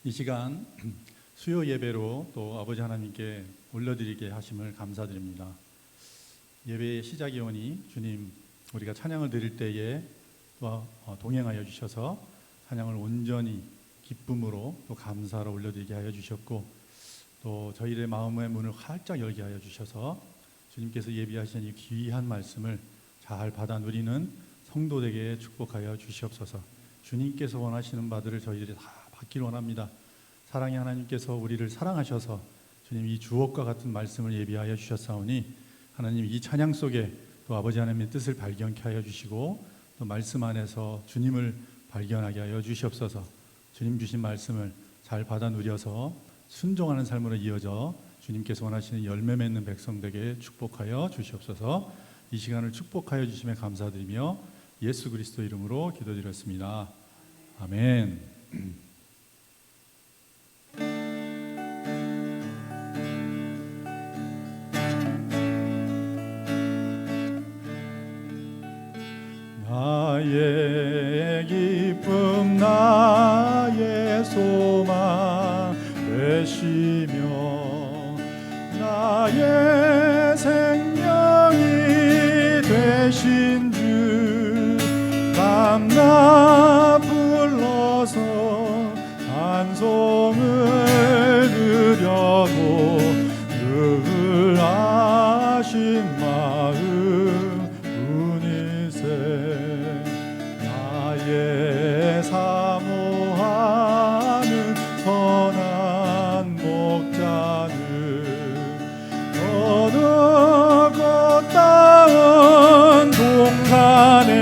이 시간 수요 예배로 또 아버지 하나님께 올려드리게 하심을 감사드립니다. 예배의 시작이 오니 주님, 우리가 찬양을 드릴 때에 또 동행하여 주셔서 찬양을 온전히 기쁨으로 또 감사로 올려드리게 하여 주셨고, 또 저희의 마음의 문을 활짝 열게 하여 주셔서 주님께서 예비하신 이 귀한 말씀을 잘 받아 누리는 성도들에게 축복하여 주시옵소서. 주님께서 원하시는 바들을 저희들이 다 받기를 원합니다. 사랑의 하나님께서 우리를 사랑하셔서 주님 이 주옥과 같은 말씀을 예비하여 주셨사오니 하나님 이 찬양 속에 또 아버지 하나님의 뜻을 발견케 하여 주시고 또 말씀 안에서 주님을 발견하게 하여 주시옵소서. 주님 주신 말씀을 잘 받아 누려서 순종하는 삶으로 이어져 주님께서 원하시는 열매 맺는 백성들에게 축복하여 주시옵소서. 이 시간을 축복하여 주심에 감사드리며 예수 그리스도 이름으로 기도드렸습니다. 아멘. 나의 기쁨 나의 소망 되시며 나의 생명이 되신 주 밤낮 불러서 찬송을 드려도 늘 아신 마음 뿐이세. 나의 사모하는 선한 목자는 어느 꽃다운 동산에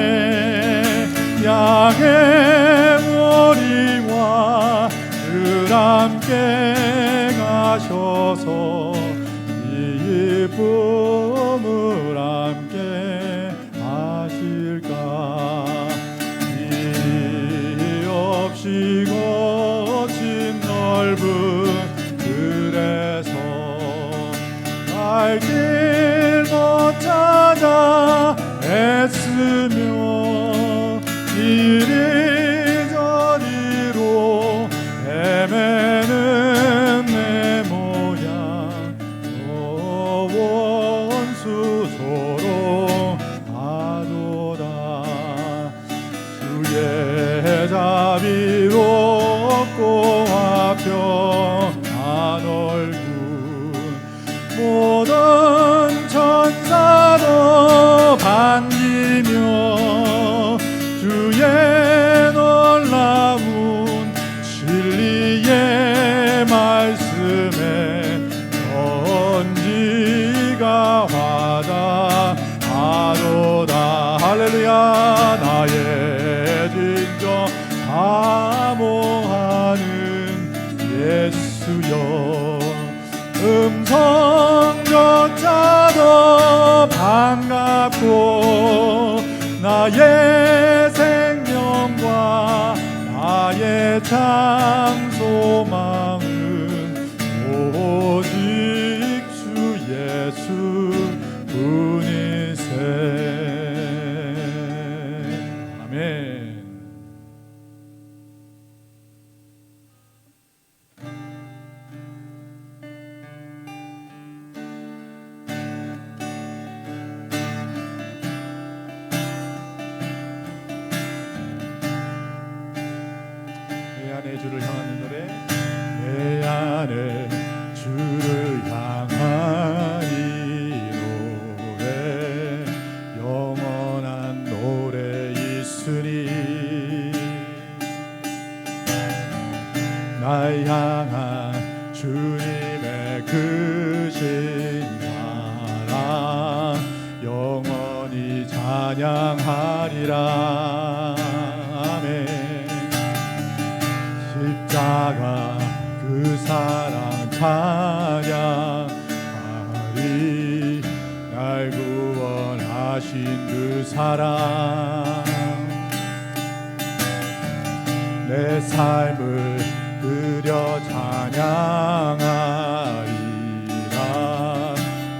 양의 머리와 늘 함께 가셔서 기쁨을 함께 하실까. 이 없이 거친 넓은 들에서 갈 길 못 찾아 애쓰며 이리저리로 헤매는 내 모양 너 원수 조롱하도다. 주의 자비롭고 화평한 얼굴 모든 천사도 반기며 주의 놀라운 진리의 말씀에 전지가 화답하도다. 할렐루야. 나의 진정 사모하는 예수여, 음성조차도 반갑고 나의 생명과 나의 참 소망은 오직 주 예수 뿐이세. 아멘. 주를 향하는 노래. 내 안에 주를 향하니 노래 영원한 노래 있으니 날 향한 주님의 크신 사랑 영원히 찬양하리라. 십자가 그 사랑 찬양하리. 날 구원하신 그 사랑 내 삶을 드려 찬양하리라.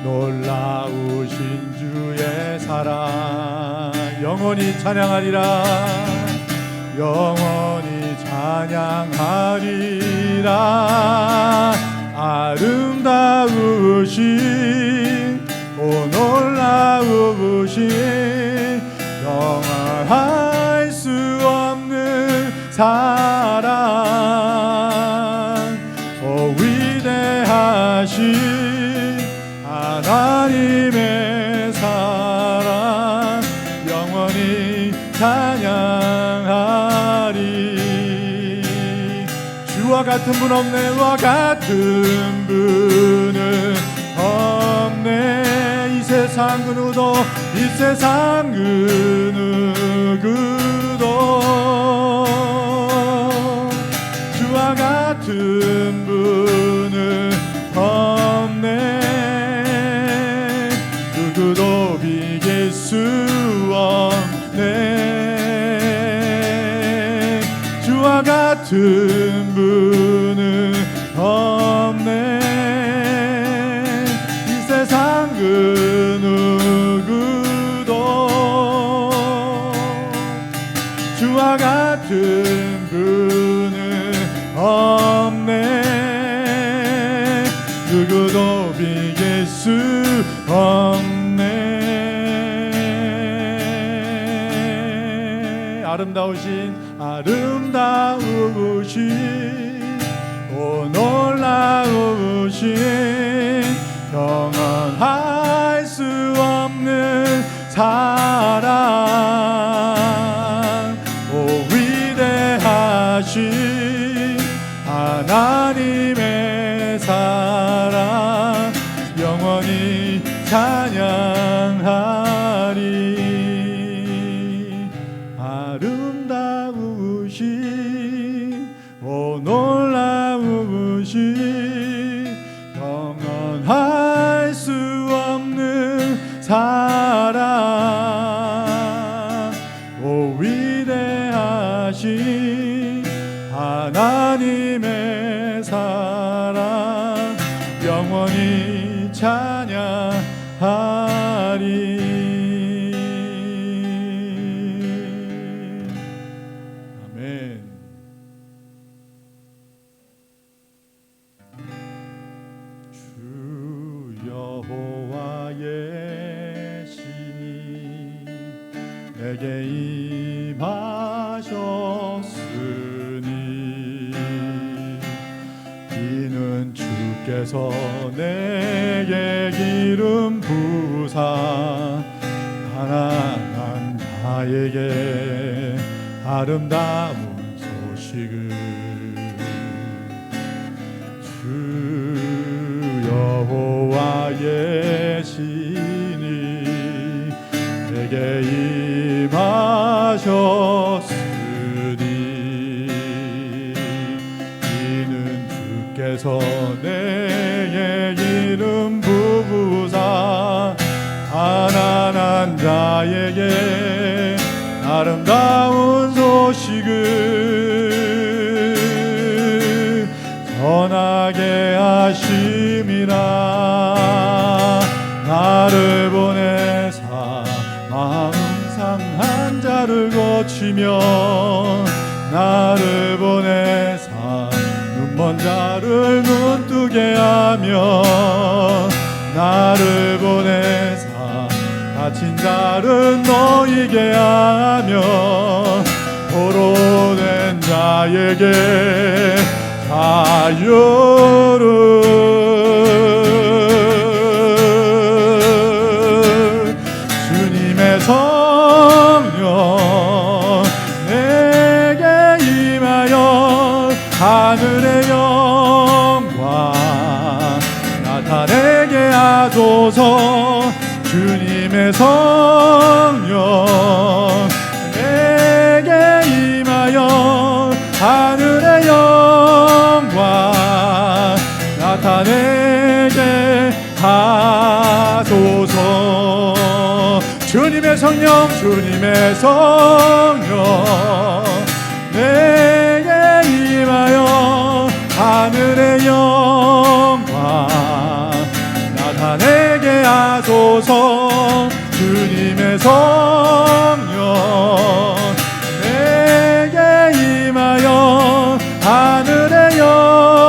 놀라우신 주의 사랑 영원히 찬양하리라. 영원히 찬양하리라. 아름다우신 오 놀라우신 영원할 수 없는 사랑 오 위대하신 하나님의 사랑 영원히 찬양하리. 주와 같은 분 없네. 주와 같은 분은 없네. 이 세상 그 누구도 이 세상 그 누구도 주와 같은 분은 없네. 누구도 비길 수 없네. 주와 같은 분은 없네. 이 세상 그 누구도 주와 같은 분은 없네. 누구도 비길 수 없네. 아름다우신 오 놀라우신 영원할 수 없는 사랑 오 위대하신 하나님의 사랑 영원히 찬양하리. 아름다우신 오 놀라우신 영원할 수 없는 사랑 오 위대하신 하나님의 사랑 영원히 찬양하리. 여호와의 신이 내게 임하셨으니 이는 주께서 내게 기름 부으사 가난한 자에게 아름다운 소식을 여호와의 신이 내게 임하셨으니 이는 주께서 내게 기름 부으사 가난한 자에게 아름다운 소식을 전하게 하심이라. 나를 보내사 마음 상한 자를 고치며 나를 보내사 눈먼 자를 눈뜨게 하며 나를 보내사 다친 자를 놓이게 하며 포로된 자에게 자유를 주님의 성령 내게 임하여 하늘의 영광 나타내게 하소서. 주님의 성령 내게 임하여 하늘의 영광 나타내게 하소서. 주님의 성령 주님의 성령 내게 임하여 하늘의 영광 나타내게 하소서. 주님의 성령 내게 임하여 하늘의 영광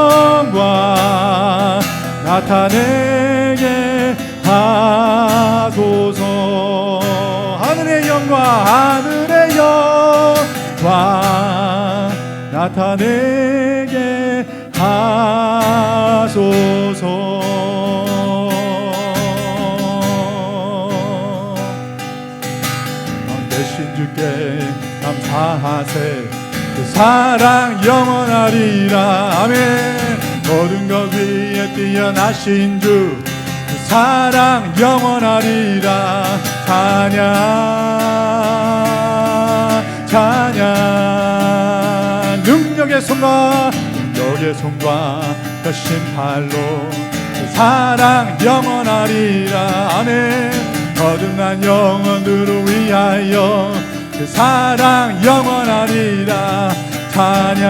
나타내게 하소서. 하늘의 영광 나타내게 하소서. 대신 주께 감사하세. 그 사랑 영원하리라. 아멘. 모든 것 위에 뛰어나신 주, 그 사랑 영원하리라. 찬양 능력의 손과 거신 팔로 그 사랑 영원하리라. 아멘. 거듭난 영혼들을 위하여 그 사랑 영원하리라. 찬양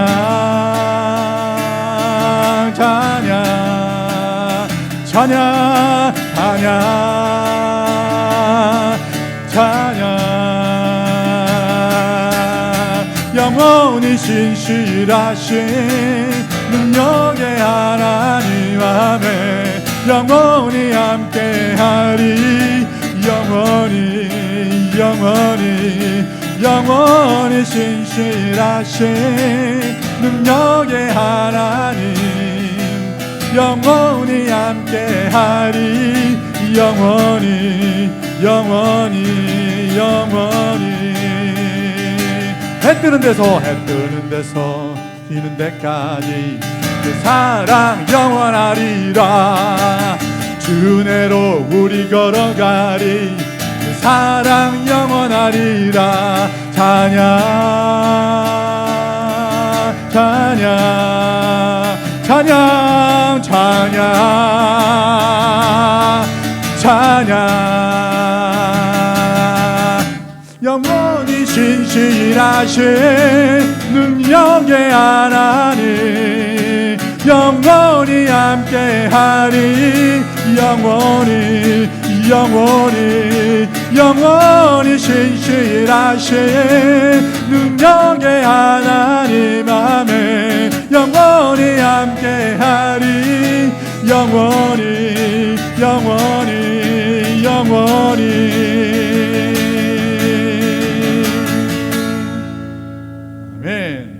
영원히 신실하신 능력의 하나님. 아멘. 영원히 함께하리. 영원히 신실하신 능력의 하나님. 영원히 함께하리. 영원히 해 뜨는 데서 뛰는 데까지 그 사랑 영원하리라. 주 은혜로 우리 걸어가리. 그 사랑 영원하리라. 영원히 신실하신 능력의 하나님. 영원히 함께하리. 영원히 신실하신 능력의 하나님. 아멘. 영원히 함께하리. 영원히 아멘.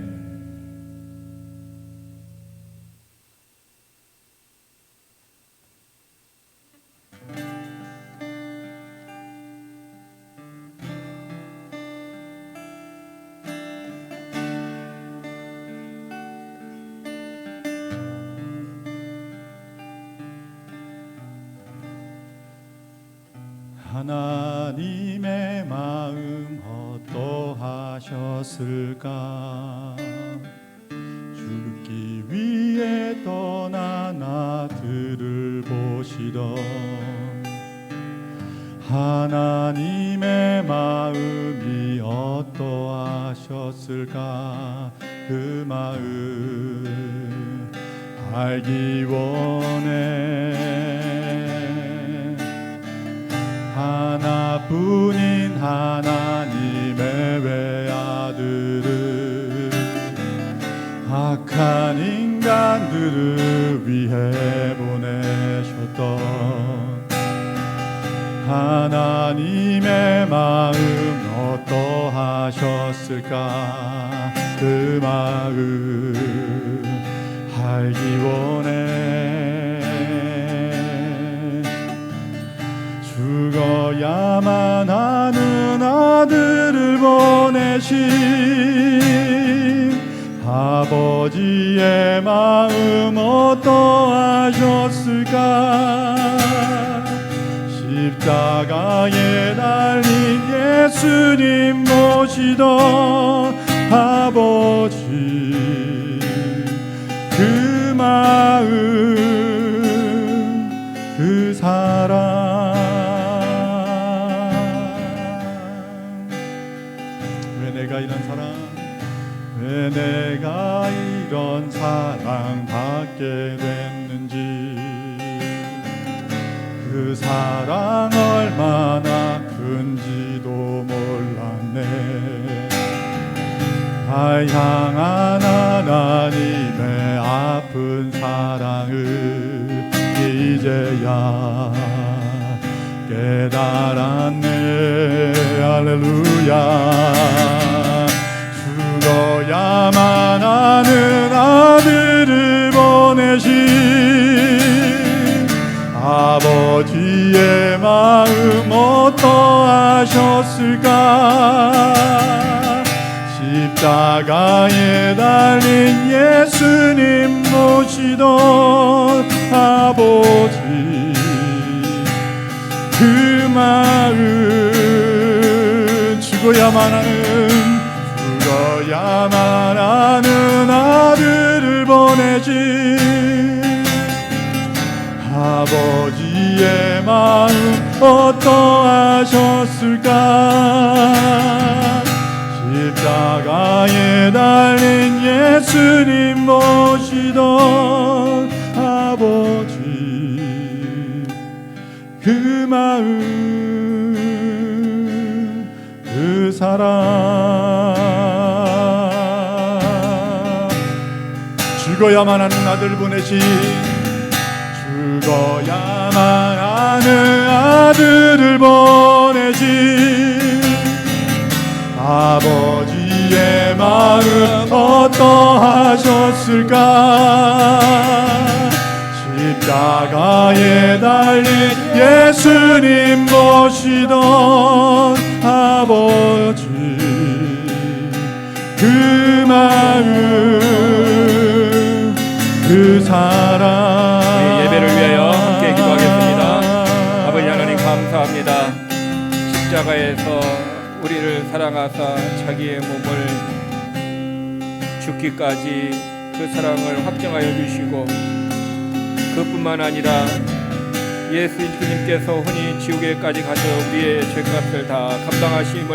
하나님의 마음 어떠하셨을까? 죽기 위해 떠난 아들을 보시던 하나님의 마음이 어떠하셨을까? 그 마음 알기 원해. 하나뿐인 하나님의 외아들을 악한 인간들을 위해 보내셨던 하나님의 마음 어떠하셨을까? 그 마음 알기 원해. 죽어야만 하는 아들을 보내신 아버지의 마음 어떠하셨을까? 십자가에 달린 예수님 모시던 아버지 그 마음 그 사랑. 왜 내가 이런 사랑 받게 됐는지, 그 사랑 얼마나 큰지도 몰랐네. 날 향한 하나님의 아픈 사랑을 깨달았네. 할렐루야. 죽어야만 하는 아들을 보내신 아버지의 마음 어떠하셨을까. 십자가에 달린 예수님 모시던 아버지 그 마음, 죽어야만 하는 아들을 보내지 아버지의 마음 어떠하셨을까. 십자가에 달린 예수님 모시던 아버지 그 마음, 그 사랑. 죽어야만 하는 아들 보내신, 죽어야만 하는 아들을 보내신 아버지의 마음 어떠하셨을까. 십자가에 달린 예수님 모시던 아버지 그 마음, 그 사랑. 우리 예배를 위하여 함께 기도하겠습니다. 아버지 하나님 감사합니다. 십자가에서 우리를 사랑하사 자기의 몸을 죽기까지 그 사랑을 확증하여 주시고, 그뿐만 아니라 예수 그리스도님께서 흔히 지옥에까지 가서 우리의 죄값을 다 감당하심을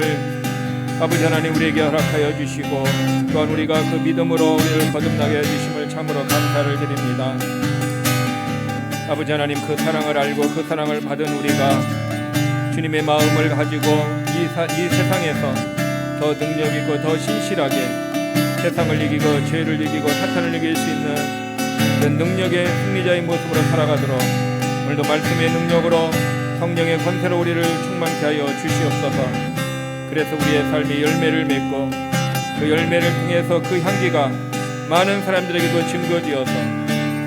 아버지 하나님 우리에게 허락하여 주시고, 또한 우리가 그 믿음으로 우리를 거듭나게 해주심을 참으로 감사를 드립니다. 아버지 하나님, 그 사랑을 알고 그 사랑을 받은 우리가 주님의 마음을 가지고 이 세상에서 더 능력 있고 더 신실하게 세상을 이기고 죄를 이기고 사탄을 이길 수 있는 그런 능력의 승리자의 모습으로 살아가도록 오늘도 말씀의 능력으로 성령의 권세로 우리를 충만케 하여 주시옵소서. 그래서 우리의 삶이 열매를 맺고 그 열매를 통해서 그 향기가 많은 사람들에게도 증거되어서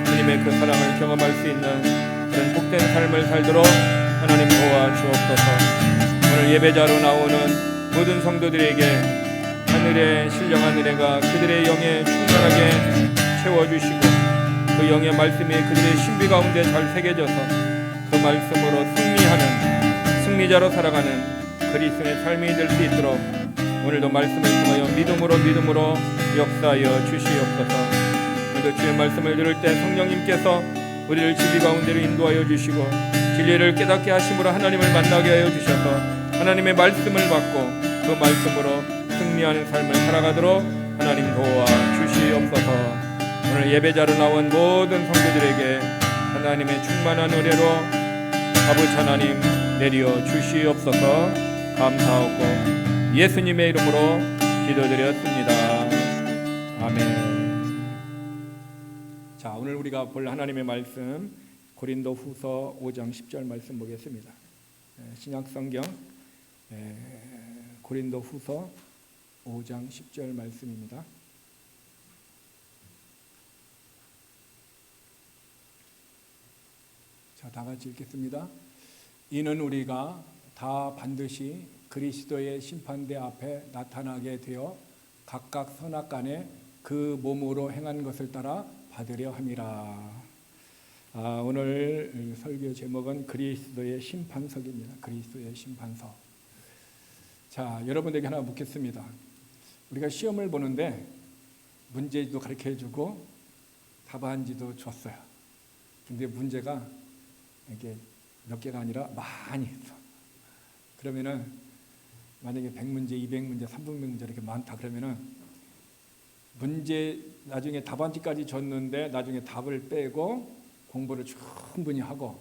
주님의 그 사랑을 경험할 수 있는 그런 복된 삶을 살도록 하나님 도와주옵소서. 오늘 예배자로 나오는 모든 성도들에게 하늘의 신령한 은혜가 그들의 영에 충만하게 채워주시고, 그 영의 말씀이 그들의 신비 가운데 잘 새겨져서 그 말씀으로 승리하는 승리자로 살아가는 그리스도의 삶이 될 수 있도록 오늘도 말씀을 통하여 믿음으로 역사하여 주시옵소서. 오늘도 주의 말씀을 들을 때 성령님께서 우리를 진리 가운데로 인도하여 주시고 진리를 깨닫게 하심으로 하나님을 만나게 하여 주셔서 하나님의 말씀을 받고 그 말씀으로 승리하는 삶을 살아가도록 하나님 도와 주시옵소서. 오늘 예배자로 나온 모든 성도들에게 하나님의 충만한 은혜로 아버지 하나님 내려 주시옵소서. 감사하고 예수님의 이름으로 기도드렸습니다. 아멘. 자, 오늘 우리가 볼 하나님의 말씀 고린도후서 5장 10절 말씀 보겠습니다. 신약성경 고린도후서 5장 10절 말씀입니다. 자, 다 같이 읽겠습니다. 이는 우리가 다 반드시 그리스도의 심판대 앞에 나타나게 되어 각각 선악간에 그 몸으로 행한 것을 따라 받으려 함이라. 오늘 설교 제목은 그리스도의 심판석입니다. 그리스도의 심판석. 자, 여러분에게 하나 묻겠습니다. 우리가 시험을 보는데 문제도 가르쳐주고 답안지도 줬어요. 근데 문제가 이게 몇 개가 아니라 많이 있어. 그러면은 만약에 100문제, 200문제, 300문제 이렇게 많다 그러면은 문제 나중에 답안지까지 줬는데 나중에 답을 빼고 공부를 충분히 하고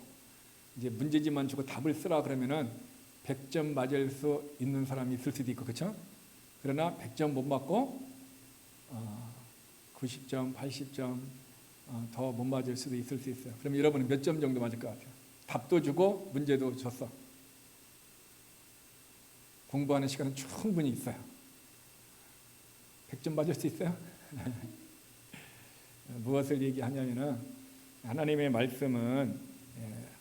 이제 문제지만 주고 답을 쓰라 그러면은 100점 맞을 수 있는 사람이 있을 수도 있고, 그렇죠? 그러나 100점 못 맞고 90점, 80점 더 못 맞을 수도 있을 수 있어요. 그럼 여러분은 몇 점 정도 맞을 것 같아요? 답도 주고 문제도 줬어. 공부하는 시간은 충분히 있어요. 100점 맞을 수 있어요? 무엇을 얘기하냐면은 하나님의 말씀은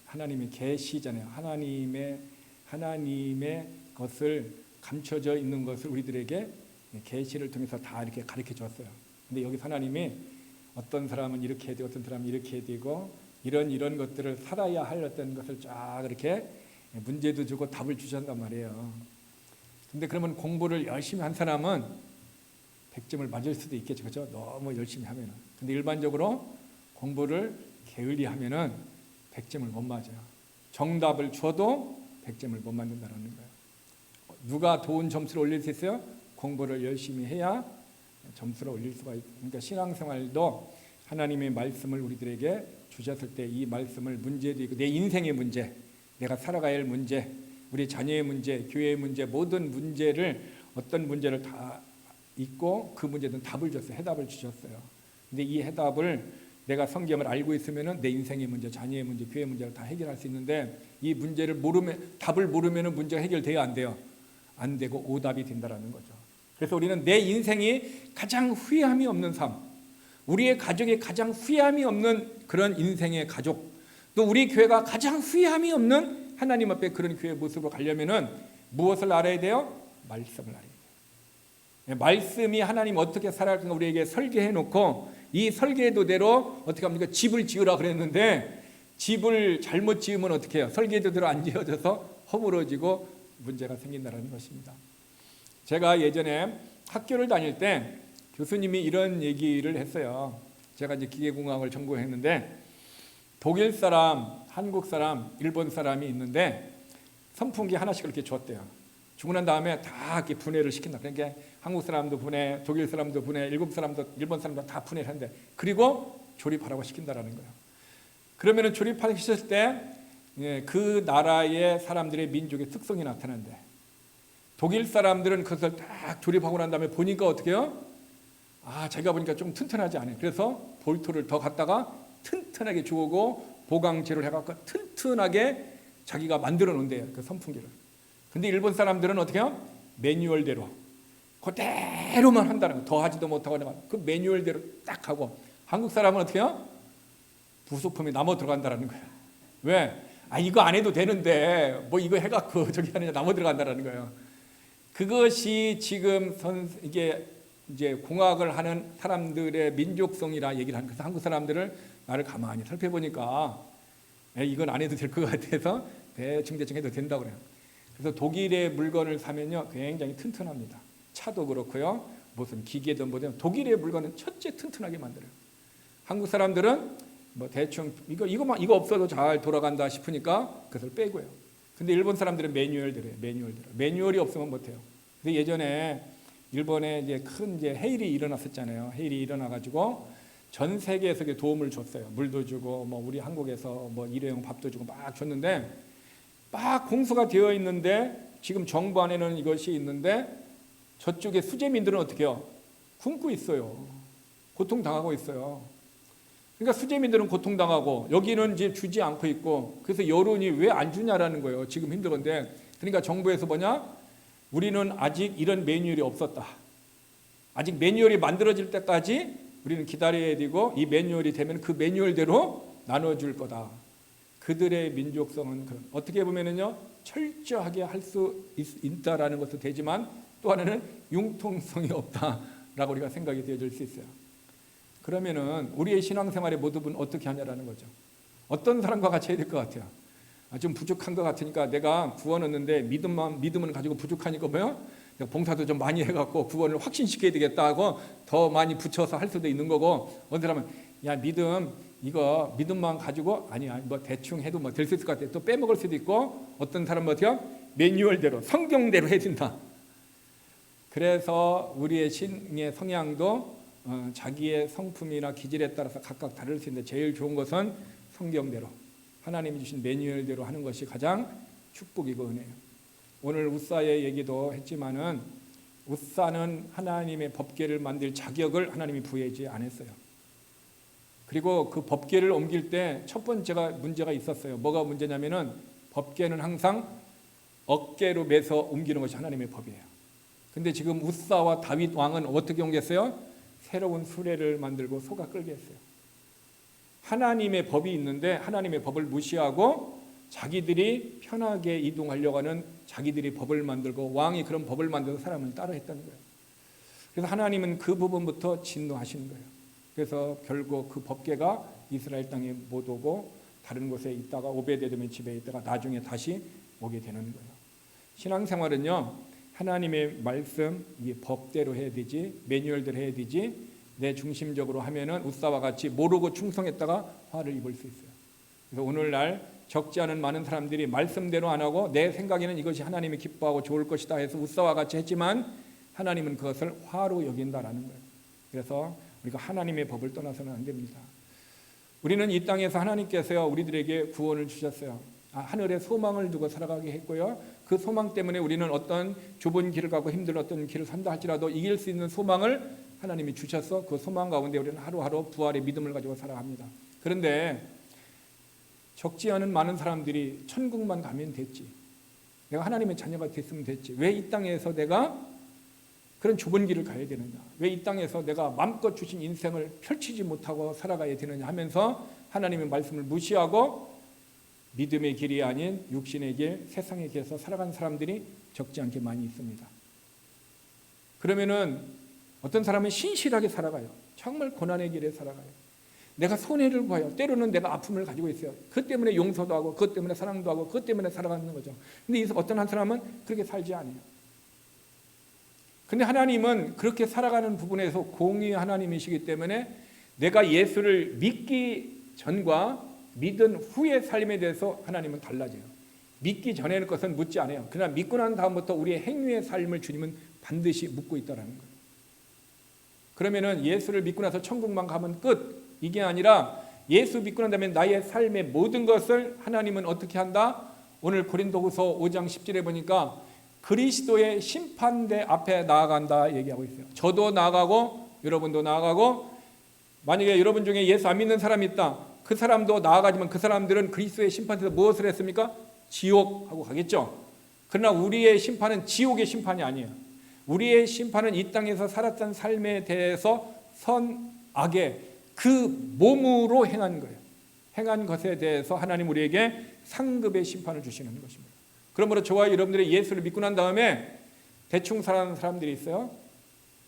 하나님의 계시잖아요. 하나님의 것을 감춰져 있는 것을 우리들에게 계시를 통해서 다 이렇게 가르쳐 줬어요. 근데 여기 하나님이 어떤 사람은 이렇게 해야 되고 어떤 사람은 이렇게 해야 되고 이런 것들을 살아야 할 어떤 것을 쫙 이렇게 문제도 주고 답을 주셨단 말이에요. 근데 그러면 공부를 열심히 한 사람은 100점을 맞을 수도 있겠죠. 그렇죠? 너무 열심히 하면은. 근데 일반적으로 공부를 게을리 하면은 100점을 못 맞아요. 정답을 줘도 100점을 못 맞는다는 거예요. 누가 좋은 점수를 올릴 수 있어요? 공부를 열심히 해야 점수를 올릴 수가 있어요. 그러니까 신앙생활도 하나님의 말씀을 우리들에게 주셨을 때 이 말씀을 문제도 있고 내 인생의 문제, 내가 살아가야 할 문제, 우리 자녀의 문제, 교회의 문제, 모든 문제를 어떤 문제를 다 있고 그 문제는 답을 줬어요. 해답을 주셨어요. 근데 이 해답을 내가 성경을 알고 있으면은 내 인생의 문제, 자녀의 문제, 교회의 문제를 다 해결할 수 있는데 이 문제를 답을 모르면은 문제가 해결돼야 안 돼요. 안 되고 오답이 된다라는 거죠. 그래서 우리는 내 인생이 가장 후회함이 없는 삶, 우리의 가족이 가장 후회함이 없는 그런 인생의 가족, 또 우리 교회가 가장 후회함이 없는 하나님 앞에 그런 교회 모습으로 가려면은 무엇을 알아야 돼요? 말씀을 알아야 돼요. 말씀이 하나님 어떻게 살아갈까 우리에게 설계해 놓고 이 설계도대로 어떻게 합니까? 집을 지으라 그랬는데 집을 잘못 지으면 어떻게 해요? 설계도대로 안 지어져서 허물어지고 문제가 생긴다는 것입니다. 제가 예전에 학교를 다닐 때 교수님이 이런 얘기를 했어요. 제가 이제 기계공학을 전공했는데 독일 사람, 한국 사람, 일본 사람이 있는데 선풍기 하나씩 이렇게 줬대요. 주고 난 다음에 다 이렇게 분해를 시킨다. 그러니까 한국 사람도 분해, 독일 사람도 분해, 일본 사람도 다 분해를 하는데 그리고 조립하라고 시킨다라는 거예요. 그러면은 조립하셨을 때 그 나라의 사람들의 민족의 특성이 나타난대. 독일 사람들은 그것을 딱 조립하고 난 다음에 보니까 어떻게 해요? 자기가 보니까 좀 튼튼하지 않아요. 그래서 볼트를 더 갖다가 튼튼하게 주고 보강제를 해갖고 튼튼하게 자기가 만들어 놓은대요. 그 선풍기를. 근데 일본 사람들은 어떻게 해요? 매뉴얼대로 그대로만 한다는 거예요. 더 하지도 못하고 그 매뉴얼대로 딱 하고 한국 사람은 어떻게 해요? 부속품이 남아 들어간다는 거예요. 왜? 이거 안 해도 되는데 뭐 이거 해갖고 저기 하느냐 남아 들어간다는 거예요. 그것이 지금 이게 이제 공학을 하는 사람들의 민족성이라 얘기를 하는 거예요. 한국 사람들을 나를 가만히 살펴보니까 이건 안 해도 될 것 같아서 대충 해도 된다고 그래요. 그래서 독일의 물건을 사면요 굉장히 튼튼합니다. 차도 그렇고요, 무슨 기계든 뭐든 독일의 물건은 첫째 튼튼하게 만들어요. 한국 사람들은 뭐 대충 이거 없어도 잘 돌아간다 싶으니까 그것을 빼고요. 근데 일본 사람들은 매뉴얼대로 해요. 매뉴얼이 없으면 못해요. 근데 예전에 일본에 이제 큰 해일이 일어났었잖아요. 해일이 일어나가지고 전 세계에서 도움을 줬어요. 물도 주고 뭐 우리 한국에서 뭐 일회용 밥도 주고 막 줬는데 막 공수가 되어 있는데 지금 정부 안에는 이것이 있는데 저쪽에 수재민들은 어떻게 해요? 굶고 있어요. 고통당하고 있어요. 그러니까 수재민들은 고통당하고 여기는 이제 주지 않고 있고 그래서 여론이 왜 안 주냐라는 거예요. 지금 힘들건데 그러니까 정부에서 뭐냐? 우리는 아직 이런 매뉴얼이 없었다. 아직 매뉴얼이 만들어질 때까지 우리는 기다려야 되고 이 매뉴얼이 되면 그 매뉴얼대로 나눠줄 거다. 그들의 민족성은 어떻게 보면은요 철저하게 할 수 있다라는 것도 되지만 또 하나는 융통성이 없다라고 우리가 생각이 되어질 수 있어요. 그러면은 우리의 신앙생활의 모습은 어떻게 하냐라는 거죠. 어떤 사람과 같이 해야 될 것 같아요. 좀 부족한 것 같으니까 내가 구원 얻는데 믿음은 가지고 부족하니까 뭐요? 내가 봉사도 좀 많이 해갖고 구원을 확신시켜야 되겠다 하고 더 많이 붙여서 할 수도 있는 거고 어떤 사람은 야 믿음만 가지고 아니야 뭐 대충 해도 뭐 될 수 있을 것 같아 또 빼먹을 수도 있고 어떤 사람은 어떻게 매뉴얼대로 성경대로 해야 된다. 그래서 우리의 신의 성향도 자기의 성품이나 기질에 따라서 각각 다를 수 있는데 제일 좋은 것은 성경대로 하나님이 주신 매뉴얼대로 하는 것이 가장 축복이고 은혜예요. 오늘 우사의 얘기도 했지만은 우사는 하나님의 법궤를 만들 자격을 하나님이 부여하지 않았어요. 그리고 그 법궤를 옮길 때 첫 번째가 문제가 있었어요. 뭐가 문제냐면은 법궤는 항상 어깨로 매서 옮기는 것이 하나님의 법이에요. 근데 지금 우사와 다윗 왕은 어떻게 옮겼어요? 새로운 수레를 만들고 소가 끌게 했어요. 하나님의 법이 있는데 하나님의 법을 무시하고 자기들이 편하게 이동하려고 하는 자기들이 법을 만들고 왕이 그런 법을 만들어서 사람을 따라 했다는 거예요. 그래서 하나님은 그 부분부터 진노하시는 거예요. 그래서 결국 그 법궤가 이스라엘 땅에 못 오고 다른 곳에 있다가 오베데돔의 집에 있다가 나중에 다시 오게 되는 거예요. 신앙생활은요, 하나님의 말씀, 이 법대로 해야 되지, 매뉴얼대로 해야 되지, 내 중심적으로 하면은 우사와 같이 모르고 충성했다가 화를 입을 수 있어요. 그래서 오늘날 적지 않은 많은 사람들이 말씀대로 안 하고 내 생각에는 이것이 하나님이 기뻐하고 좋을 것이다 해서 우사와 같이 했지만 하나님은 그것을 화로 여긴다라는 거예요. 그래서 우리가 하나님의 법을 떠나서는 안 됩니다. 우리는 이 땅에서 하나님께서요, 우리들에게 구원을 주셨어요. 하늘에 소망을 두고 살아가게 했고요. 그 소망 때문에 우리는 어떤 좁은 길을 가고 힘든 어떤 길을 산다 할지라도 이길 수 있는 소망을 하나님이 주셔서 그 소망 가운데 우리는 하루하루 부활의 믿음을 가지고 살아갑니다. 그런데 적지 않은 많은 사람들이 천국만 가면 됐지, 내가 하나님의 자녀가 됐으면 됐지, 왜 이 땅에서 내가 그런 좁은 길을 가야 되느냐, 왜 이 땅에서 내가 마음껏 주신 인생을 펼치지 못하고 살아가야 되느냐 하면서 하나님의 말씀을 무시하고 믿음의 길이 아닌 육신의 길, 세상의 길에서 살아간 사람들이 적지 않게 많이 있습니다. 그러면은 어떤 사람은 신실하게 살아가요. 정말 고난의 길에 살아가요. 내가 손해를 봐요. 때로는 내가 아픔을 가지고 있어요. 그것 때문에 용서도 하고 그것 때문에 사랑도 하고 그것 때문에 살아가는 거죠. 근데 어떤 한 사람은 그렇게 살지 않아요. 근데 하나님은 그렇게 살아가는 부분에서 공의 하나님이시기 때문에 내가 예수를 믿기 전과 믿은 후의 삶에 대해서 하나님은 달라져요. 믿기 전에는 것은 묻지 않아요. 그러나 믿고 난 다음부터 우리의 행위의 삶을 주님은 반드시 묻고 있다는 거예요. 그러면은 예수를 믿고 나서 천국만 가면 끝, 이게 아니라 예수 믿고 난 다음에 나의 삶의 모든 것을 하나님은 어떻게 한다? 오늘 고린도후서 5장 10절에 보니까 그리스도의 심판대 앞에 나아간다 얘기하고 있어요. 저도 나아가고 여러분도 나아가고, 만약에 여러분 중에 예수 안 믿는 사람이 있다, 그 사람도 나아가지만 그 사람들은 그리스도의 심판에서 무엇을 했습니까? 지옥하고 가겠죠. 그러나 우리의 심판은 지옥의 심판이 아니에요. 우리의 심판은 이 땅에서 살았던 삶에 대해서 선악의 그 몸으로 행한 거예요. 행한 것에 대해서 하나님 우리에게 상급의 심판을 주시는 것입니다. 그러므로 저와 여러분들이 예수를 믿고 난 다음에 대충 살아가는 사람들이 있어요.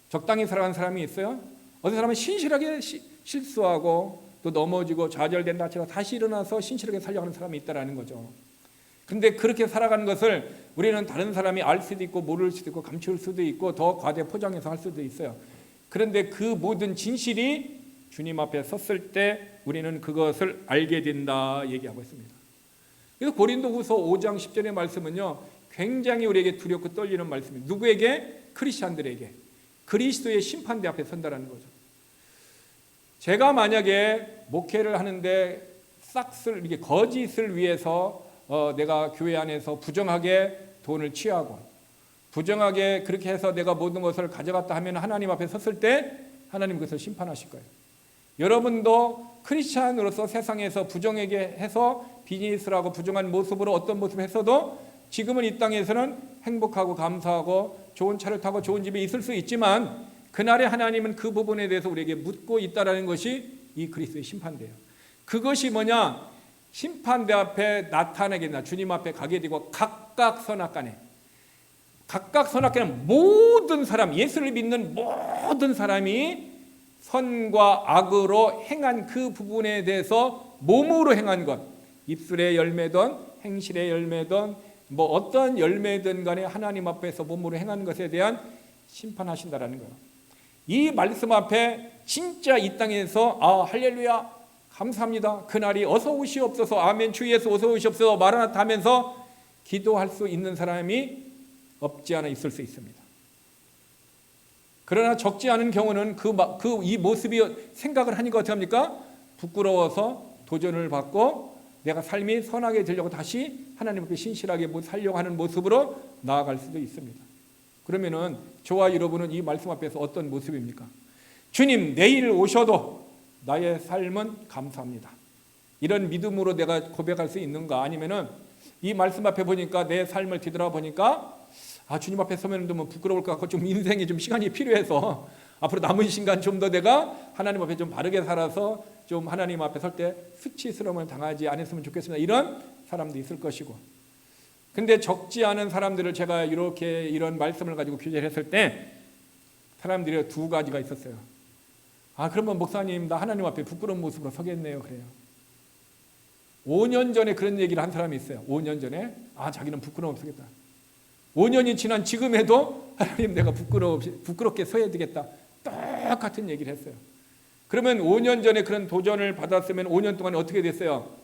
적당히 살아가는 사람이 있어요. 어떤 사람은 신실하게 실수하고 또 넘어지고 좌절된다 하더라도 다시 일어나서 신실하게 살려가는 사람이 있다라는 거죠. 근데 그렇게 살아가는 것을 우리는 다른 사람이 알 수도 있고 모를 수도 있고 감출 수도 있고 더 과대 포장해서 할 수도 있어요. 그런데 그 모든 진실이 주님 앞에 섰을 때 우리는 그것을 알게 된다 얘기하고 있습니다. 그래서 고린도후서 5장 10절의 말씀은요, 굉장히 우리에게 두렵고 떨리는 말씀입니다. 누구에게? 크리스찬들에게. 그리스도의 심판대 앞에 선다라는 거죠. 제가 만약에 목회를 하는데 싹쓸 이게 거짓을 위해서 내가 교회 안에서 부정하게 돈을 취하고 부정하게 그렇게 해서 내가 모든 것을 가져갔다 하면 하나님 앞에 섰을 때 하나님 그것을 심판하실 거예요. 여러분도 크리스찬으로서 세상에서 부정하게 해서 비즈니스를 하고 부정한 모습으로 어떤 모습을 했어도 지금은 이 땅에서는 행복하고 감사하고 좋은 차를 타고 좋은 집에 있을 수 있지만 그날에 하나님은 그 부분에 대해서 우리에게 묻고 있다라는 것이 이 그리스도의 심판대예요. 그것이 뭐냐? 심판대 앞에 나타나게 된다. 주님 앞에 가게 되고 각각 선악간에, 각각 선악간에 모든 사람, 예수를 믿는 모든 사람이 선과 악으로 행한 그 부분에 대해서 몸으로 행한 것, 입술의 열매든 행실의 열매든 뭐 어떤 열매든 간에 하나님 앞에서 몸으로 행한 것에 대한 심판하신다라는 거예요. 이 말씀 앞에 진짜 이 땅에서 할렐루야 감사합니다, 그날이 어서 오시옵소서, 아멘, 주 예수 어서 오시옵소서, 마라나타 하면서 기도할 수 있는 사람이 없지 않아 있을 수 있습니다. 그러나 적지 않은 경우는 이 모습이 생각을 하니까 어떻게 합니까? 부끄러워서 도전을 받고 내가 삶이 선하게 되려고 다시 하나님 앞에 신실하게 살려고 하는 모습으로 나아갈 수도 있습니다. 그러면은 저와 여러분은 이 말씀 앞에서 어떤 모습입니까? 주님 내일 오셔도 나의 삶은 감사합니다, 이런 믿음으로 내가 고백할 수 있는가? 아니면은 이 말씀 앞에 보니까 내 삶을 뒤돌아보니까 주님 앞에 서면 좀 부끄러울 것 같고 좀 인생에 좀 시간이 필요해서 앞으로 남은 시간 좀 더 내가 하나님 앞에 좀 바르게 살아서 좀 하나님 앞에 설 때 수치스러움을 당하지 않았으면 좋겠습니다. 이런 사람도 있을 것이고, 근데 적지 않은 사람들을 제가 이렇게 이런 말씀을 가지고 교제를 했을 때 사람들이 두 가지가 있었어요. 그러면 목사님 나 하나님 앞에 부끄러운 모습으로 서겠네요. 그래요. 5년 전에 그런 얘기를 한 사람이 있어요. 5년 전에 자기는 부끄러움 서겠다. 5년이 지난 지금에도 하나님 내가 부끄럽게 서야 되겠다. 똑같은 얘기를 했어요. 그러면 5년 전에 그런 도전을 받았으면 5년 동안 어떻게 됐어요?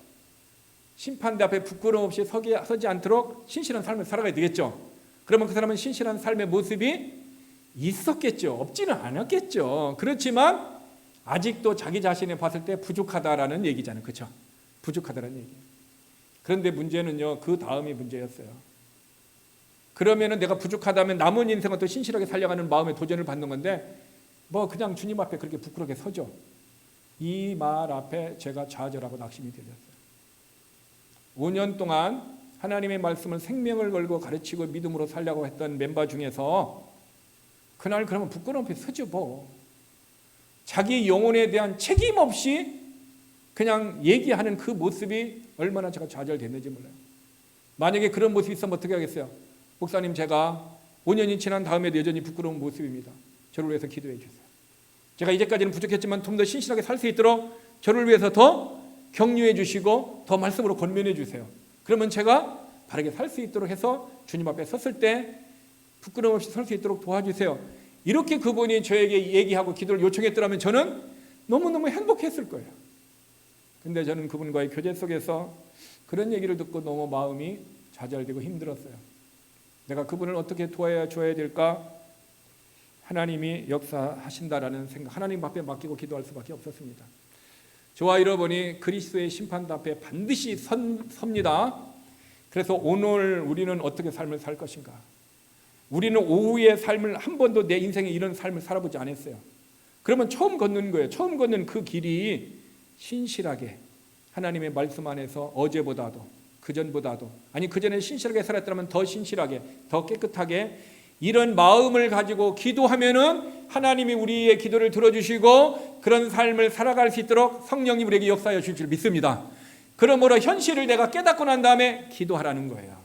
심판대 앞에 부끄러움 없이 서지 않도록 신실한 삶을 살아가야 되겠죠. 그러면 그 사람은 신실한 삶의 모습이 있었겠죠. 없지는 않았겠죠. 그렇지만 아직도 자기 자신을 봤을 때 부족하다라는 얘기잖아요. 그렇죠? 부족하다라는 얘기. 그런데 문제는요, 그 다음이 문제였어요. 그러면은 내가 부족하다면 남은 인생을 또 신실하게 살려가는 마음의 도전을 받는 건데 그냥 주님 앞에 그렇게 부끄럽게 서죠. 이 말 앞에 제가 좌절하고 낙심이 되었어요. 5년 동안 하나님의 말씀을 생명을 걸고 가르치고 믿음으로 살려고 했던 멤버 중에서 그날 그러면 부끄러움 앞에 서죠. 자기 영혼에 대한 책임 없이 그냥 얘기하는 그 모습이 얼마나 제가 좌절됐는지 몰라요. 만약에 그런 모습이 있으면 어떻게 하겠어요? 목사님 제가 5년이 지난 다음에도 여전히 부끄러운 모습입니다. 저를 위해서 기도해 주세요. 제가 이제까지는 부족했지만 좀 더 신실하게 살 수 있도록 저를 위해서 더 격려해 주시고 더 말씀으로 권면해 주세요. 그러면 제가 바르게 살 수 있도록 해서 주님 앞에 섰을 때 부끄러움 없이 설 수 있도록 도와주세요. 이렇게 그분이 저에게 얘기하고 기도를 요청했더라면 저는 너무너무 행복했을 거예요. 근데 저는 그분과의 교제 속에서 그런 얘기를 듣고 너무 마음이 좌절되고 힘들었어요. 내가 그분을 어떻게 도와줘야 될까? 하나님이 역사하신다라는 생각, 하나님 앞에 맡기고 기도할 수밖에 없었습니다. 저와 여러분이 그리스도의 심판대 앞에 반드시 섭니다. 그래서 오늘 우리는 어떻게 삶을 살 것인가? 우리는 오후의 삶을 한 번도 내 인생에 이런 삶을 살아보지 않았어요. 그러면 처음 걷는 거예요. 처음 걷는 그 길이 신실하게 하나님의 말씀 안에서 어제보다도 그전보다도 그전에 신실하게 살았다면 더 신실하게 더 깨끗하게 이런 마음을 가지고 기도하면은 하나님이 우리의 기도를 들어주시고 그런 삶을 살아갈 수 있도록 성령님 우리에게 역사하여 주실 줄 믿습니다. 그러므로 현실을 내가 깨닫고 난 다음에 기도하라는 거예요.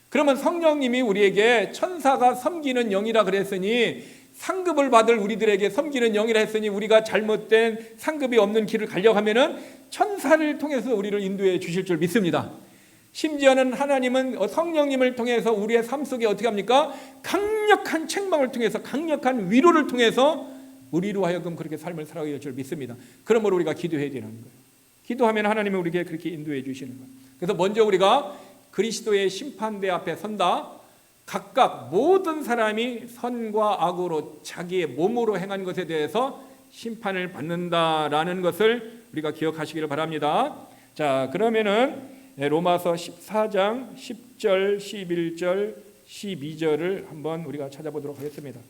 그러면 성령님이 우리에게 천사가 섬기는 영이라 그랬으니 상급을 받을 우리들에게 섬기는 영이라 했으니 우리가 잘못된 상급이 없는 길을 가려고 하면은 천사를 통해서 우리를 인도해 주실 줄 믿습니다. 심지어는 하나님은 성령님을 통해서 우리의 삶 속에 어떻게 합니까? 강력한 책망을 통해서 강력한 위로를 통해서 우리로 하여금 그렇게 삶을 살아가게 될 줄 믿습니다. 그러므로 우리가 기도해야 되는 거예요. 기도하면 하나님은 우리에게 그렇게 인도해 주시는 거예요. 그래서 먼저 우리가 그리스도의 심판대 앞에 선다. 각각 모든 사람이 선과 악으로 자기의 몸으로 행한 것에 대해서 심판을 받는다라는 것을 우리가 기억하시기를 바랍니다. 자, 그러면은 로마서 14장 10절, 11절, 12절을 한번 우리가 찾아보도록 하겠습니다.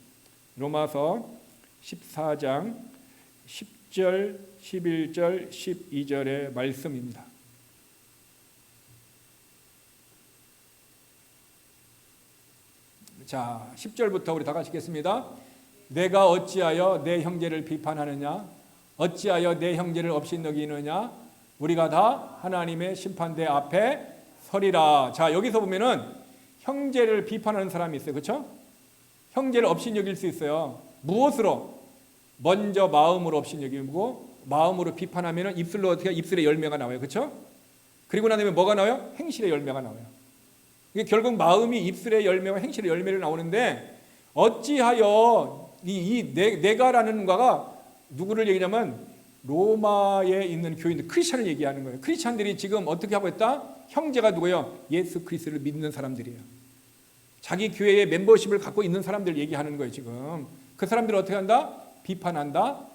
로마서 14장 10절, 11절, 12절의 말씀입니다. 자, 10절부터 우리 다 같이 읽겠습니다. 내가 어찌하여 내 형제를 비판하느냐? 어찌하여 내 형제를 업신여기느냐? 우리가 다 하나님의 심판대 앞에 서리라. 자, 여기서 보면은 형제를 비판하는 사람이 있어요. 그렇죠? 형제를 업신여길 수 있어요. 무엇으로? 먼저 마음으로 업신여기고 마음으로 비판하면은 입술로 어떻게 입술의 열매가 나와요. 그렇죠? 그리고 난 다음에 뭐가 나와요? 행실의 열매가 나와요. 이게 결국 마음이 입술의 열매와 행실의 열매를 나오는데 어찌하여 내가라는 거가 누구를 얘기하냐면 로마에 있는 교인들, 크리스찬을 얘기하는 거예요. 크리스찬들이 지금 어떻게 하고 있다? 형제가 누구예요? 예수 그리스도를 믿는 사람들이에요. 자기 교회의 멤버십을 갖고 있는 사람들 얘기하는 거예요. 지금 그 사람들을 어떻게 한다? 비판한다.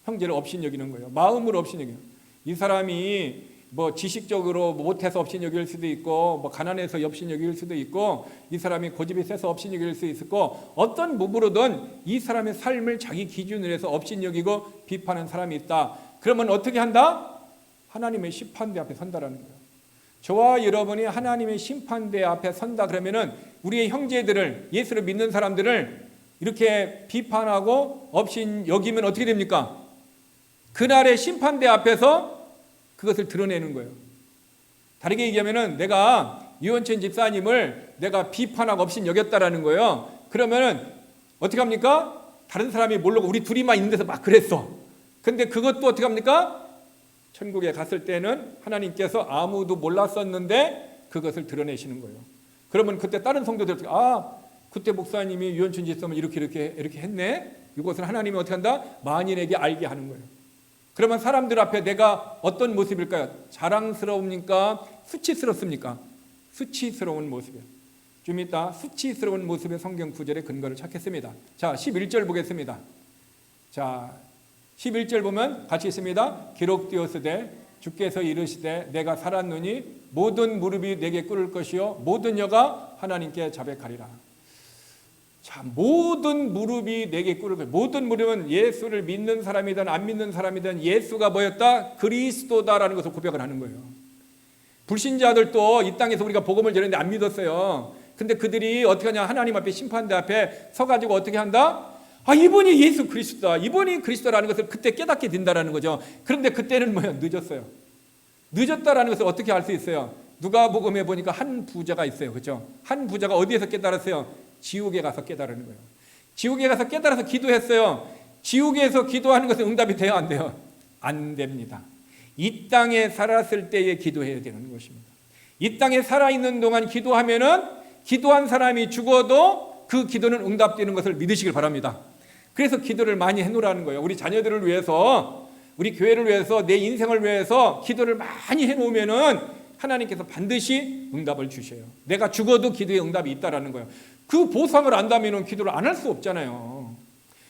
형제를 업신여기는 거예요. 마음으로 업신여기는 거예요. 이 사람이 지식적으로 못해서 업신여길 수도 있고 가난해서 업신여길 수도 있고 이 사람이 고집이 세서 업신여길 수 있고 어떤 부분으로든 이 사람의 삶을 자기 기준으로 해서 업신여기고 비판하는 사람이 있다. 그러면 어떻게 한다? 하나님의 심판대 앞에 선다라는 거예요. 저와 여러분이 하나님의 심판대 앞에 선다 그러면은 우리의 형제들을, 예수를 믿는 사람들을 이렇게 비판하고 업신 여기면 어떻게 됩니까? 그날의 심판대 앞에서 그것을 드러내는 거예요. 다르게 얘기하면은 내가 유원천 집사님을 내가 비판하고 업신 여겼다라는 거예요. 그러면은 어떻게 합니까? 다른 사람이 모르고 우리 둘이만 있는 데서 막 그랬어. 근데 그것도 어떻게 합니까? 천국에 갔을 때는 하나님께서 아무도 몰랐었는데 그것을 드러내시는 거예요. 그러면 그때 다른 성도들 그때 목사님이 유원천 집사님을 이렇게 했네. 이것을 하나님이 어떻게 한다? 만인에게 알게 하는 거예요. 그러면 사람들 앞에 내가 어떤 모습일까요? 자랑스러웁니까? 수치스럽습니까? 수치스러운 모습이에요. 좀 이따 수치스러운 모습의 성경 구절의 근거를 찾겠습니다. 자, 11절 보겠습니다. 자, 11절 보면 같이 있습니다. 기록되었으되 주께서 이르시되 내가 살았노니 모든 무릎이 내게 꿇을 것이요 모든 혀가 하나님께 자백하리라. 자, 모든 무릎이 내게 꿇을 것. 모든 무릎은 예수를 믿는 사람이든 안 믿는 사람이든 예수가 뭐였다? 그리스도다라는 것을 고백을 하는 거예요. 불신자들도 이 땅에서 우리가 복음을 전했는데 안 믿었어요. 근데 그들이 어떻게 하냐? 하나님 앞에 심판대 앞에 서가지고 어떻게 한다? 이분이 예수 그리스도다. 이분이 그리스도라는 것을 그때 깨닫게 된다라는 거죠. 그런데 그때는 뭐예요? 늦었어요. 늦었다라는 것을 어떻게 알 수 있어요? 누가복음에 보니까 한 부자가 있어요. 그렇죠? 한 부자가 어디에서 깨달았어요? 지옥에 가서 깨달은 거예요. 지옥에 가서 깨달아서 기도했어요. 지옥에서 기도하는 것은 응답이 돼요? 안 돼요? 안 됩니다. 이 땅에 살았을 때에 기도해야 되는 것입니다. 이 땅에 살아있는 동안 기도하면은 기도한 사람이 죽어도 그 기도는 응답되는 것을 믿으시길 바랍니다. 그래서 기도를 많이 해놓으라는 거예요. 우리 자녀들을 위해서, 우리 교회를 위해서, 내 인생을 위해서 기도를 많이 해놓으면은 하나님께서 반드시 응답을 주셔요. 내가 죽어도 기도에 응답이 있다라는 거예요. 그 보상을 안다면 기도를 안 할 수 없잖아요.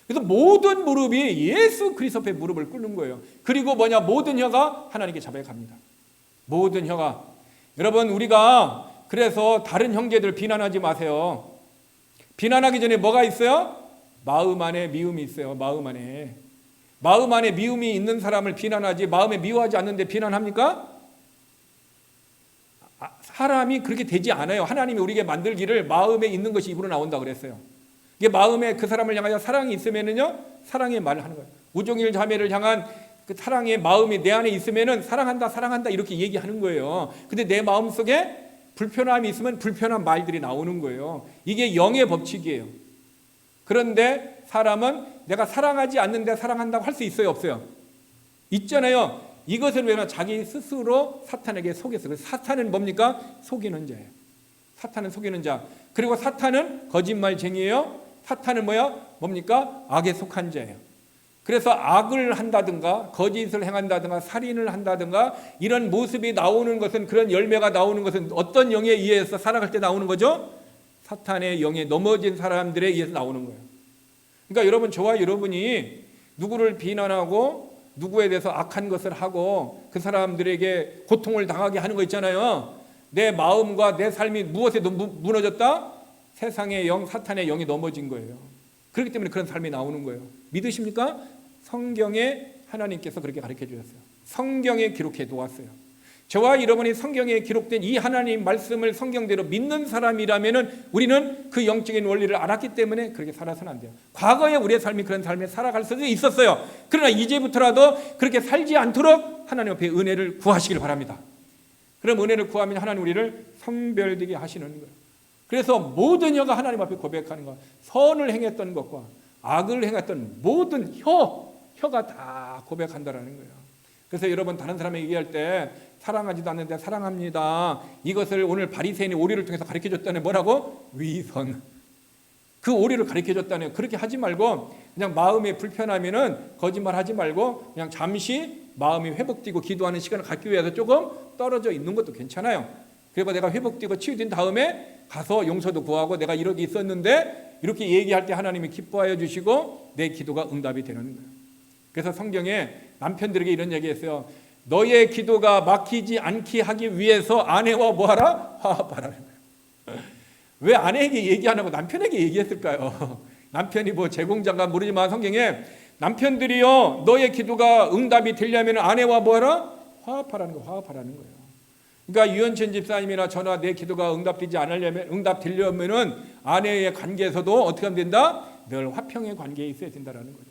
그래서 모든 무릎이 예수 그리스도 앞에 무릎을 꿇는 거예요. 그리고 뭐냐? 모든 혀가 하나님께 자백합니다. 모든 혀가. 여러분, 우리가 그래서 다른 형제들 비난하지 마세요. 비난하기 전에 뭐가 있어요? 마음 안에 미움이 있어요. 마음 안에 미움이 있는 사람을 비난하지, 마음에 미워하지 않는데 비난합니까? 사람이 그렇게 되지 않아요. 하나님이 우리에게 만들기를 마음에 있는 것이 입으로 나온다 그랬어요. 이게 마음에 그 사람을 향하여 사랑이 있으면은요, 사랑의 말을 하는 거예요. 우종일 자매를 향한 그 사랑의 마음이 내 안에 있으면은 사랑한다 이렇게 얘기하는 거예요. 근데 내 마음 속에 불편함이 있으면 불편한 말들이 나오는 거예요. 이게 영의 법칙이에요. 그런데 사람은 내가 사랑하지 않는데 사랑한다고 할 수 있어요, 없어요? 있잖아요. 이것을 왜 자기 스스로 사탄에게 속였어요. 사탄은 뭡니까? 속이는 자예요. 사탄은 속이는 자. 그리고 사탄은 거짓말쟁이에요. 사탄은 뭡니까? 악에 속한 자예요. 그래서 악을 한다든가 거짓을 행한다든가 살인을 한다든가 이런 모습이 나오는 것은, 그런 열매가 나오는 것은 어떤 영에 의해서 살아갈 때 나오는 거죠? 사탄의 영에 넘어진 사람들에 의해서 나오는 거예요. 그러니까 여러분, 저와 여러분이 누구를 비난하고 누구에 대해서 악한 것을 하고 그 사람들에게 고통을 당하게 하는 거 있잖아요. 내 마음과 내 삶이 무엇에 무너졌다? 세상의 영, 사탄의 영이 넘어진 거예요. 그렇기 때문에 그런 삶이 나오는 거예요. 믿으십니까? 성경에 하나님께서 그렇게 가르쳐 주셨어요. 성경에 기록해 놓았어요. 저와 여러분이 성경에 기록된 이 하나님 말씀을 성경대로 믿는 사람이라면 우리는 그 영적인 원리를 알았기 때문에 그렇게 살아서는 안 돼요. 과거에 우리의 삶이 그런 삶에 살아갈 수도 있었어요. 그러나 이제부터라도 그렇게 살지 않도록 하나님 앞에 은혜를 구하시길 바랍니다. 그럼 은혜를 구하면 하나님 우리를 성별되게 하시는 거예요. 그래서 모든 혀가 하나님 앞에 고백하는 것, 선을 행했던 것과 악을 행했던 모든 혀가 다 고백한다라는 거예요. 그래서 여러분, 다른 사람에게 얘기할 때 사랑하지도 않는데 사랑합니다, 이것을 오늘 바리새인이 오리를 통해서 가르쳐줬다네. 뭐라고? 위선. 그 오리를 가르쳐줬다네. 그렇게 하지 말고 그냥 마음에 불편하면은 거짓말하지 말고 그냥 잠시 마음이 회복되고 기도하는 시간을 갖기 위해서 조금 떨어져 있는 것도 괜찮아요. 그래서 내가 회복되고 치유된 다음에 가서 용서도 구하고 내가 이렇게 있었는데 이렇게 얘기할 때 하나님이 기뻐하여 주시고 내 기도가 응답이 되는 거예요. 그래서 성경에 남편들에게 이런 얘기했어요. 너의 기도가 막히지 않게 하기 위해서 아내와 뭐하라? 화합하라는 거예요. 왜 아내에게 얘기 안 하고 남편에게 얘기했을까요? 남편이 뭐 제공자인가 모르지만 성경에 남편들이요, 너의 기도가 응답이 되려면 아내와 뭐하라? 화합하라는 거예요. 화합하라는 거예요. 그러니까 유현천 집사님이나 저나 내 기도가 응답되려면은 아내의 관계에서도 어떻게 하면 된다? 늘 화평의 관계에 있어야 된다라는 거죠.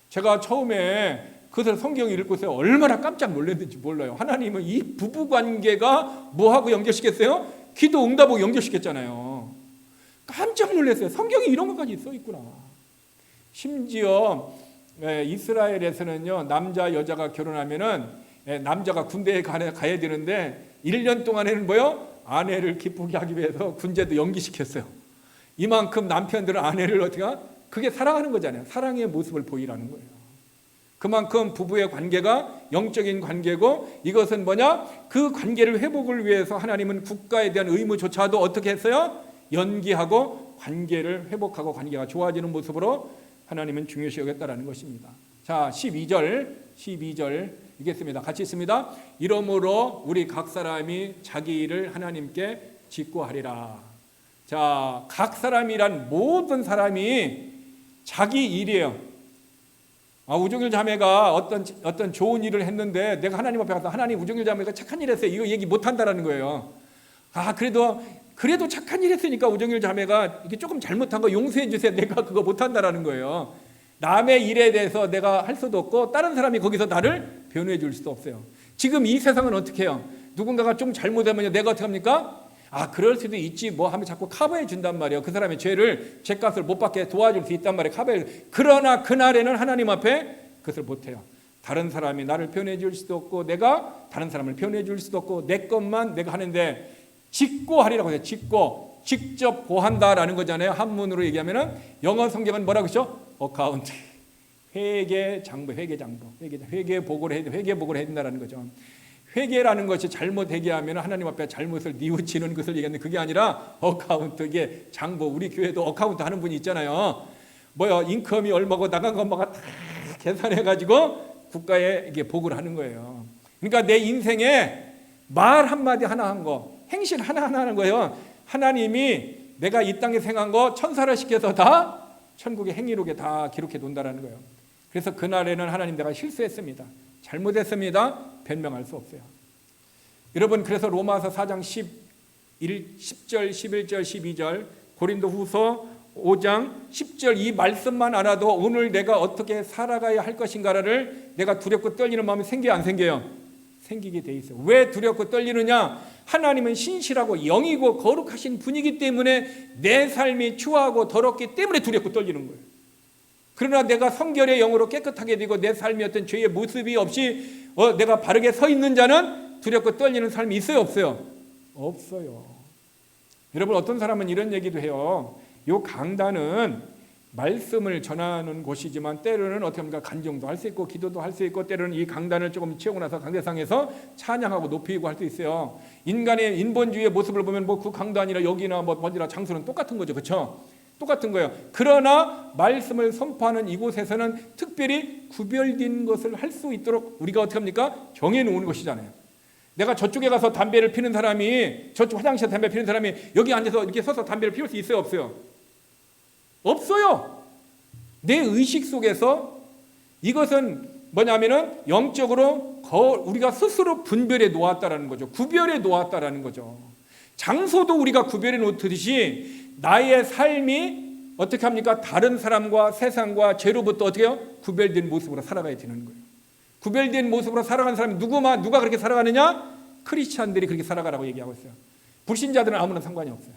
제가 처음에 그것을 성경 읽고서 얼마나 깜짝 놀랐는지 몰라요. 하나님은 이 부부 관계가 뭐하고 연결시켰어요? 기도 응답하고 연결시켰잖아요. 깜짝 놀랐어요. 성경에 이런 것까지 써 있구나. 심지어 이스라엘에서는요, 남자 여자가 결혼하면은 남자가 군대에 가야 되는데 1년 동안에는 뭐요? 아내를 기쁘게 하기 위해서 군대도 연기시켰어요. 이만큼 남편들은 아내를 어떻게 그게 사랑하는 거잖아요. 사랑의 모습을 보이라는 거예요. 그만큼 부부의 관계가 영적인 관계고, 이것은 뭐냐? 그 관계를 회복을 위해서 하나님은 국가에 대한 의무조차도 어떻게 했어요? 연기하고 관계를 회복하고 관계가 좋아지는 모습으로 하나님은 중요시 여겼다라는 것입니다. 자, 12절 읽겠습니다. 같이 있습니다. 이러므로 우리 각 사람이 자기 일을 하나님께 직고하리라. 자, 각 사람이란 모든 사람이 자기 일이에요. 우종일 자매가 어떤 좋은 일을 했는데 내가 하나님 앞에 가서 하나님, 우종일 자매가 착한 일 했어요, 이거 얘기 못 한다라는 거예요. 그래도 착한 일 했으니까 우종일 자매가 이게 조금 잘못한 거 용서해 주세요, 내가 그거 못 한다라는 거예요. 남의 일에 대해서 내가 할 수도 없고 다른 사람이 거기서 나를 변호해 줄 수도 없어요. 지금 이 세상은 어떻게 해요? 누군가가 좀 잘못하면 내가 어떻게 합니까? 그럴 수도 있지 뭐 하면 자꾸 커버해 준단 말이에요. 그 사람의 죄값을 못 받게 도와줄 수 있단 말이에요. 그러나 그날에는 하나님 앞에 그것을 못해요. 다른 사람이 나를 변호해 줄 수도 없고 내가 다른 사람을 변호해 줄 수도 없고 내 것만 내가 하는데 직고하리라고 해요. 직접 고한다라는 거잖아요. 한문으로 얘기하면은 영어 성경은 뭐라고 했죠? 어카운트, 회계장부, 회계복을 해야 된다라는 거죠. 회계라는 것이 잘못 회계하면 하나님 앞에 잘못을 뉘우치는 것을 얘기하는데, 그게 아니라 어카운트, 이게 장부. 우리 교회도 어카운트 하는 분이 있잖아요. 인컴이 얼마고 나간 거 얼마가 다 계산해가지고 국가에 이게 보고를 하는 거예요. 그러니까 내 인생에 말 한마디 하나 한 거, 행실 하나하나 하는 거예요. 하나님이 내가 이 땅에 생한 거 천사를 시켜서 다 천국의 행위록에 다 기록해 놓는다는 거예요. 그래서 그날에는 하나님, 내가 실수했습니다, 잘못했습니다, 변명할 수 없어요. 여러분, 그래서 로마서 4장 10절, 11절, 12절, 고린도후서 5장 10절 이 말씀만 알아도 오늘 내가 어떻게 살아가야 할 것인가를 내가 두렵고 떨리는 마음이 생겨요, 안 생겨요? 생기게 돼 있어요. 왜 두렵고 떨리느냐? 하나님은 신실하고 영이고 거룩하신 분이기 때문에 내 삶이 추하고 더럽기 때문에 두렵고 떨리는 거예요. 그러나 내가 성결의 영으로 깨끗하게 되고 내 삶이 어떤 죄의 모습이 없이 내가 바르게 서 있는 자는 두렵고 떨리는 삶이 있어요, 없어요? 없어요. 여러분, 어떤 사람은 이런 얘기도 해요. 요 강단은 말씀을 전하는 곳이지만 때로는 어떻게 합니까? 간증도 할 수 있고 기도도 할 수 있고, 때로는 이 강단을 조금 채우고 나서 강대상에서 찬양하고 높이고 할 수 있어요. 인간의 인본주의의 모습을 보면 그 강단이나 여기나 어디나 장소는 똑같은 거죠, 그렇죠? 똑같은 거예요. 그러나 말씀을 선포하는 이곳에서는 특별히 구별된 것을 할 수 있도록 우리가 어떻게 합니까? 정해놓은 것이잖아요. 내가 저쪽에 가서 담배를 피는 사람이, 저쪽 화장실에서 담배 피는 사람이 여기 앉아서 이렇게 서서 담배를 피울 수 있어요, 없어요? 없어요. 내 의식 속에서 이것은 뭐냐면은 영적으로 우리가 스스로 분별해 놓았다라는 거죠. 구별해 놓았다라는 거죠. 장소도 우리가 구별해 놓듯이 나의 삶이 어떻게 합니까? 다른 사람과 세상과 죄로부터 어떻게 해요? 구별된 모습으로 살아가야 되는 거예요. 구별된 모습으로 살아가는 사람이 누가 그렇게 살아가느냐? 크리스찬들이 그렇게 살아가라고 얘기하고 있어요. 불신자들은 아무런 상관이 없어요.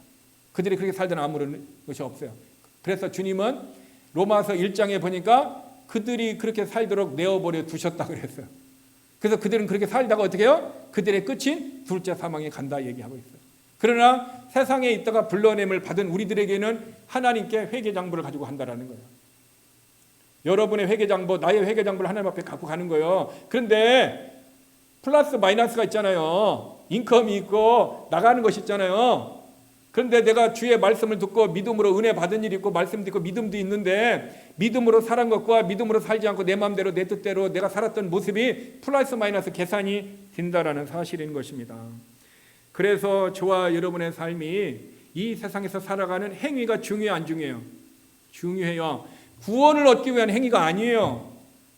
그들이 그렇게 살더는 아무런 것이 없어요. 그래서 주님은 로마서 1장에 보니까 그들이 그렇게 살도록 내어버려 두셨다 그랬어요. 그래서 그들은 그렇게 살다가 어떻게 해요? 그들의 끝인 둘째 사망에 간다 얘기하고 있어요. 그러나 세상에 있다가 불러냄을 받은 우리들에게는 하나님께 회개장부를 가지고 한다라는 거예요. 여러분의 회개장부, 나의 회개장부를 하나님 앞에 갖고 가는 거예요. 그런데 플러스 마이너스가 있잖아요. 인컴이 있고 나가는 것이 있잖아요. 그런데 내가 주의 말씀을 듣고 믿음으로 은혜 받은 일이 있고 말씀 듣고 믿음도 있는데, 믿음으로 살은 것과 믿음으로 살지 않고 내 마음대로 내 뜻대로 내가 살았던 모습이 플러스 마이너스 계산이 된다라는 사실인 것입니다. 그래서 저와 여러분의 삶이 이 세상에서 살아가는 행위가 중요해요, 안 중요해요? 중요해요. 구원을 얻기 위한 행위가 아니에요.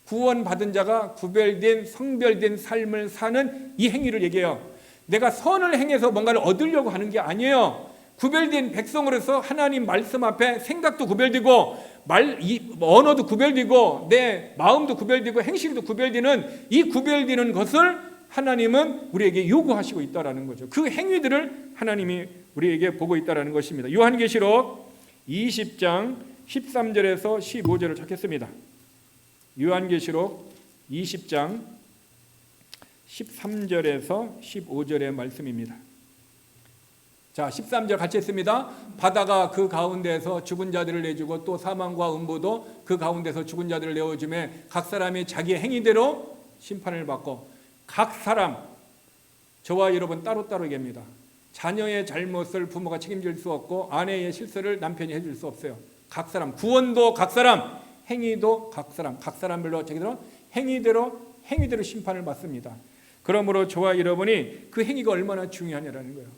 구원받은 자가 구별된 성별된 삶을 사는 이 행위를 얘기해요. 내가 선을 행해서 뭔가를 얻으려고 하는 게 아니에요. 구별된 백성으로서 하나님 말씀 앞에 생각도 구별되고 언어도 구별되고 내 마음도 구별되고 행실도 구별되는 이 구별되는 것을 하나님은 우리에게 요구하시고 있다라는 거죠. 그 행위들을 하나님이 우리에게 보고 있다라는 것입니다. 요한계시록 20장 13절에서 15절을 찾겠습니다. 요한계시록 20장 13절에서 15절의 말씀입니다. 자, 13절 같이 했습니다. 바다가 그 가운데서 죽은 자들을 내주고 또 사망과 음부도 그 가운데서 죽은 자들을 내어주매 각 사람이 자기의 행위대로 심판을 받고 각 사람, 저와 여러분 따로따로 얘기합니다. 자녀의 잘못을 부모가 책임질 수 없고 아내의 실수를 남편이 해줄 수 없어요. 각 사람, 구원도 각 사람, 행위도 각 사람, 각 사람별로 자기들은 행위대로 심판을 받습니다. 그러므로 저와 여러분이 그 행위가 얼마나 중요하냐라는 거예요.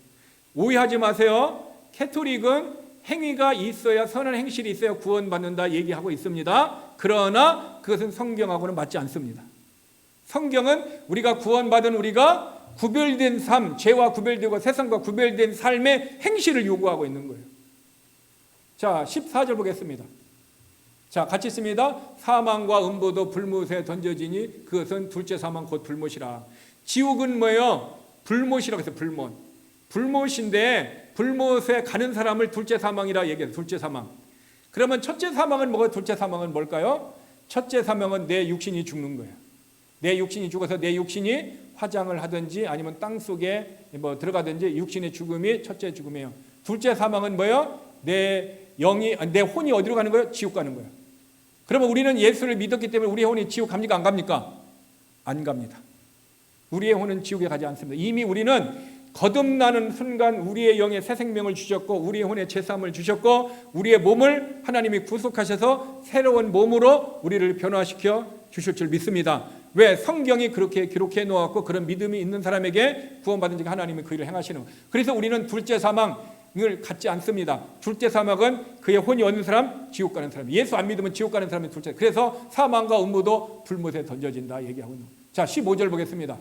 오해하지 마세요. 캐토릭은 행위가 있어야, 선한 행실이 있어야 구원받는다 얘기하고 있습니다. 그러나 그것은 성경하고는 맞지 않습니다. 성경은 우리가 구원받은 우리가 구별된 삶, 죄와 구별되고 세상과 구별된 삶의 행실을 요구하고 있는 거예요. 자, 14절 보겠습니다. 자, 같이 있습니다. 사망과 음부도 불못에 던져지니 그것은 둘째 사망 곧 불못이라. 지옥은 뭐예요? 불못이라고 해서 불못인데 불못에 가는 사람을 둘째 사망이라 얘기해요. 둘째 사망. 그러면 첫째 사망은 뭐고 둘째 사망은 뭘까요? 첫째 사망은 내 육신이 죽는 거예요. 내 육신이 죽어서 내 육신이 화장을 하든지 아니면 땅 속에 들어가든지 육신의 죽음이 첫째 죽음이에요. 둘째 사망은 뭐예요? 내 혼이 어디로 가는 거예요? 지옥 가는 거예요. 그러면 우리는 예수를 믿었기 때문에 우리의 혼이 지옥 갑니까? 안 갑니까? 안 갑니다. 우리의 혼은 지옥에 가지 않습니다. 이미 우리는 거듭나는 순간 우리의 영에 새 생명을 주셨고 우리의 혼에 제사함을 주셨고 우리의 몸을 하나님이 구속하셔서 새로운 몸으로 우리를 변화시켜 주실 줄 믿습니다. 왜? 성경이 그렇게 기록해 놓았고 그런 믿음이 있는 사람에게 구원받은 자 하나님이 그 일을 행하시는 거예요. 그래서 우리는 둘째 사망을 갖지 않습니다. 둘째 사망은 그의 혼이 얻는 사람, 지옥 가는 사람. 예수 안 믿으면 지옥 가는 사람이 둘째. 그래서 사망과 음부도 불못에 던져진다 얘기하고 있는 거예요. 자, 15절 보겠습니다.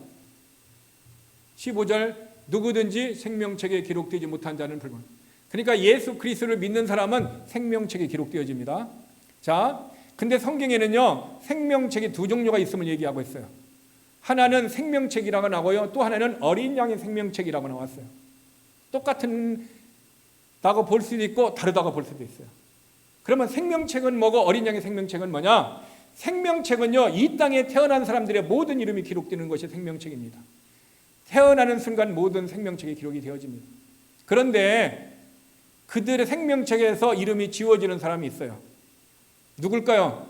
15절 누구든지 생명책에 기록되지 못한 자는 불문. 그러니까 예수 그리스도를 믿는 사람은 생명책에 기록되어집니다. 자, 근데 성경에는요 생명책이 두 종류가 있음을 얘기하고 있어요. 하나는 생명책이라고 나오고요, 또 하나는 어린 양의 생명책이라고 나왔어요. 똑같다고 볼 수도 있고 다르다고 볼 수도 있어요. 그러면 생명책은 뭐고 어린 양의 생명책은 뭐냐? 생명책은요 이 땅에 태어난 사람들의 모든 이름이 기록되는 것이 생명책입니다. 태어나는 순간 모든 생명책에 기록이 되어집니다. 그런데 그들의 생명책에서 이름이 지워지는 사람이 있어요. 누굴까요?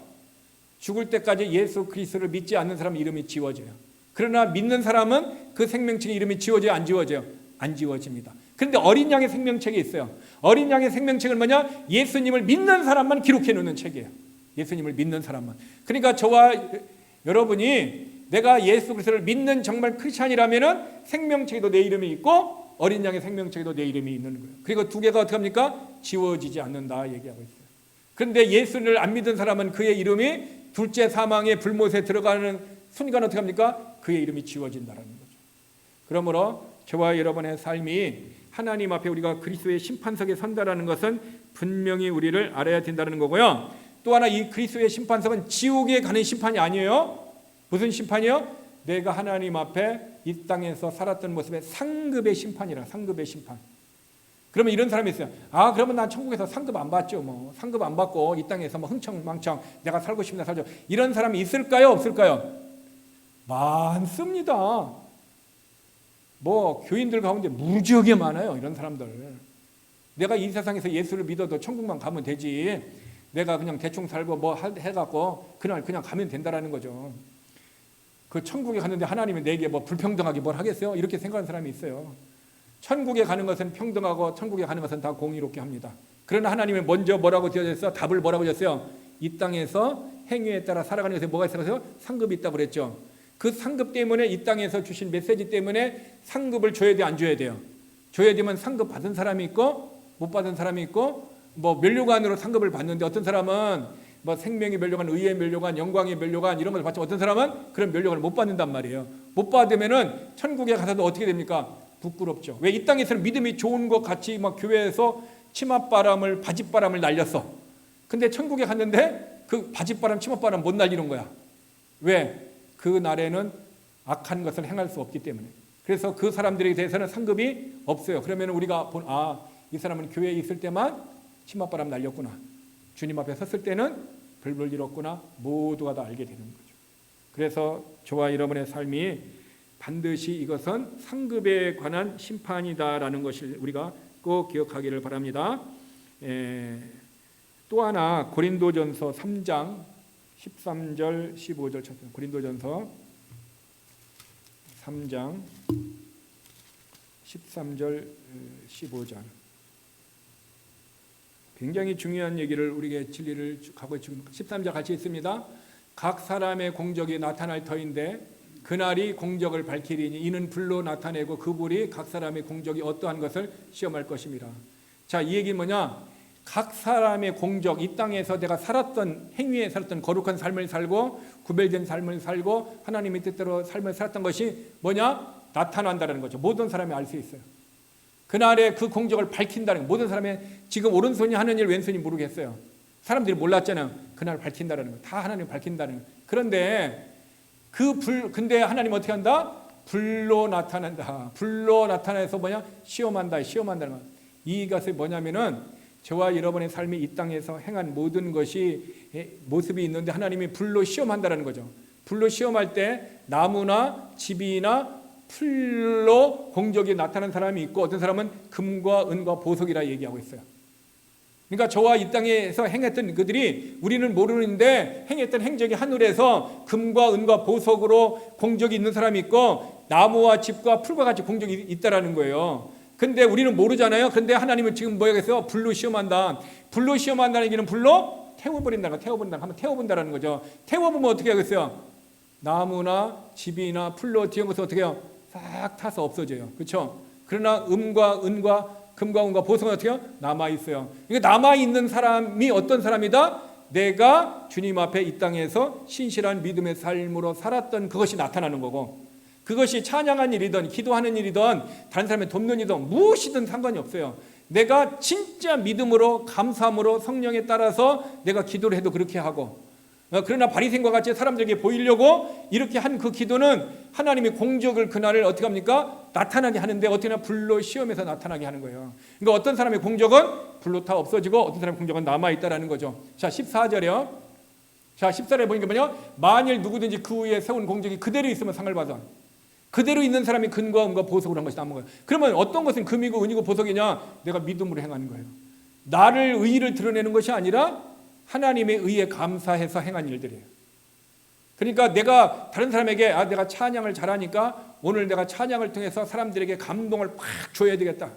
죽을 때까지 예수 그리스도를 믿지 않는 사람 이름이 지워져요. 그러나 믿는 사람은 그 생명책의 이름이 지워져요? 안 지워져요? 안 지워집니다. 그런데 어린 양의 생명책이 있어요. 어린 양의 생명책은 뭐냐? 예수님을 믿는 사람만 기록해 놓는 책이에요. 예수님을 믿는 사람만. 그러니까 저와 여러분이 내가 예수 그리스도를 믿는 정말 크리스찬이라면은 생명책에도 내 이름이 있고 어린 양의 생명책에도 내 이름이 있는 거예요. 그리고 두 개가 어떻게 합니까? 지워지지 않는다 얘기하고 있어요. 그런데 예수를 안 믿은 사람은 그의 이름이 둘째 사망의 불못에 들어가는 순간 어떻게 합니까? 그의 이름이 지워진다라는 거죠. 그러므로 저와 여러분의 삶이 하나님 앞에 우리가 그리스도의 심판석에 선다라는 것은 분명히 우리를 알아야 된다는 거고요. 또 하나 이 그리스도의 심판석은 지옥에 가는 심판이 아니에요. 무슨 심판이요? 내가 하나님 앞에 이 땅에서 살았던 모습의 상급의 심판이라. 상급의 심판. 그러면 이런 사람이 있어요. 아, 그러면 난 천국에서 상급 안 받죠. 상급 안 받고 이 땅에서 흥청망청 내가 살고 싶나 살죠. 이런 사람이 있을까요? 없을까요? 많습니다. 교인들 가운데 무지하게 많아요. 이런 사람들. 내가 이 세상에서 예수를 믿어도 천국만 가면 되지. 내가 그냥 대충 살고 해갖고 그냥 가면 된다라는 거죠. 그 천국에 갔는데 하나님이 내게 불평등하게 뭘 하겠어요? 이렇게 생각하는 사람이 있어요. 천국에 가는 것은 평등하고 천국에 가는 것은 다 공의롭게 합니다. 그러나 하나님이 먼저 뭐라고 되어졌어요? 답을 뭐라고 줬어요? 이 땅에서 행위에 따라 살아가는 것에 뭐가 있어서 상급이 있다고 그랬죠. 그 상급 때문에 이 땅에서 주신 메시지 때문에 상급을 줘야 돼, 안 줘야 돼요? 줘야 되면 상급 받은 사람이 있고 못 받은 사람이 있고 면류관으로 상급을 받는데 어떤 사람은 생명의 면류관, 의의 면류관, 영광의 면류관 이런 걸 받지만 어떤 사람은 그런 면류관을 못 받는단 말이에요. 못 받으면은 천국에 가서도 어떻게 됩니까? 부끄럽죠. 왜 이 땅에서는 믿음이 좋은 것 같이 막 교회에서 치맛바람을 바짓바람을 날렸어. 근데 천국에 갔는데 그 바짓바람 치맛바람 못 날리는 거야. 왜? 그 날에는 악한 것을 행할 수 없기 때문에. 그래서 그 사람들에 대해서는 상급이 없어요. 그러면 우리가 이 사람은 교회에 있을 때만 치맛바람 날렸구나. 주님 앞에 섰을 때는 별볼 일 없구나. 모두가 다 알게 되는 거죠. 그래서 저와 여러분의 삶이 반드시 이것은 상급에 관한 심판이다라는 것을 우리가 꼭 기억하기를 바랍니다. 또 하나 고린도전서 3장 13절 15절 찾습니다. 고린도전서 3장 13절 15절 굉장히 중요한 얘기를 우리에게 진리를 가고 있습니다. 13절 같이 있습니다. 각 사람의 공적이 나타날 터인데 그날이 공적을 밝히리니 이는 불로 나타내고 그 불이 각 사람의 공적이 어떠한 것을 시험할 것입니다. 자, 이 얘기는 뭐냐? 각 사람의 공적, 이 땅에서 내가 살았던 행위에 살았던 거룩한 삶을 살고 구별된 삶을 살고 하나님의 뜻대로 삶을 살았던 것이 뭐냐? 나타난다는 거죠. 모든 사람이 알 수 있어요. 그날의 그 공적을 밝힌다는 거. 모든 사람의 지금 오른손이 하는 일 왼손이 모르겠어요. 사람들이 몰랐잖아요. 그날 밝힌다는 거. 다 하나님 밝힌다는 거. 그런데 근데 하나님 어떻게 한다? 불로 나타난다. 불로 나타나서 뭐냐? 시험한다는 거. 이것이 뭐냐면은 저와 여러분의 삶이 이 땅에서 행한 모든 것이 모습이 있는데 하나님이 불로 시험한다는 거죠. 불로 시험할 때 나무나 집이나 풀로 공적이 나타난 사람이 있고 어떤 사람은 금과 은과 보석이라 얘기하고 있어요. 그러니까 저와 이 땅에서 행했던 그들이 우리는 모르는데 행했던 행적이 하늘에서 금과 은과 보석으로 공적이 있는 사람이 있고 나무와 집과 풀과 같이 공적이 있다라는 거예요. 근데 우리는 모르잖아요. 근데 하나님은 지금 뭐야겠어요? 불로 시험한다. 불로 시험한다는 얘기는 불로 태워버린다는 거. 한번 태워본다라는 거죠. 태워보면 어떻게 하겠어요? 나무나 집이나 풀로 뒤은 것은 어떻게 해요? 싹 타서 없어져요. 그렇죠? 그러나 금과 은과 보석은 어떻게 해요? 남아있어요. 그러니까 남아있는 사람이 어떤 사람이다? 내가 주님 앞에 이 땅에서 신실한 믿음의 삶으로 살았던 그것이 나타나는 거고 그것이 찬양한 일이든 기도하는 일이든 다른 사람의 돕는 일이든 무엇이든 상관이 없어요. 내가 진짜 믿음으로 감사함으로 성령에 따라서 내가 기도를 해도 그렇게 하고 그러나 바리새인과 같이 사람들에게 보이려고 이렇게 한 그 기도는 하나님의 공적을 그날을 어떻게 합니까? 나타나게 하는데 어떻게 하나 불로 시험해서 나타나게 하는 거예요. 그러니까 어떤 사람의 공적은 불로 다 없어지고 어떤 사람의 공적은 남아있다라는 거죠. 자, 14절이요. 자, 14절에 보니까 뭐냐? 만일 누구든지 그 위에 세운 공적이 그대로 있으면 상을 받아. 그대로 있는 사람이 금과 은과 보석으로 한 것이 남은 거예요. 그러면 어떤 것은 금이고 은이고 보석이냐? 내가 믿음으로 행하는 거예요. 나를 의의를 드러내는 것이 아니라 하나님의 의에 감사해서 행한 일들이에요. 그러니까 내가 다른 사람에게 내가 찬양을 잘하니까 오늘 내가 찬양을 통해서 사람들에게 감동을 팍 줘야 되겠다.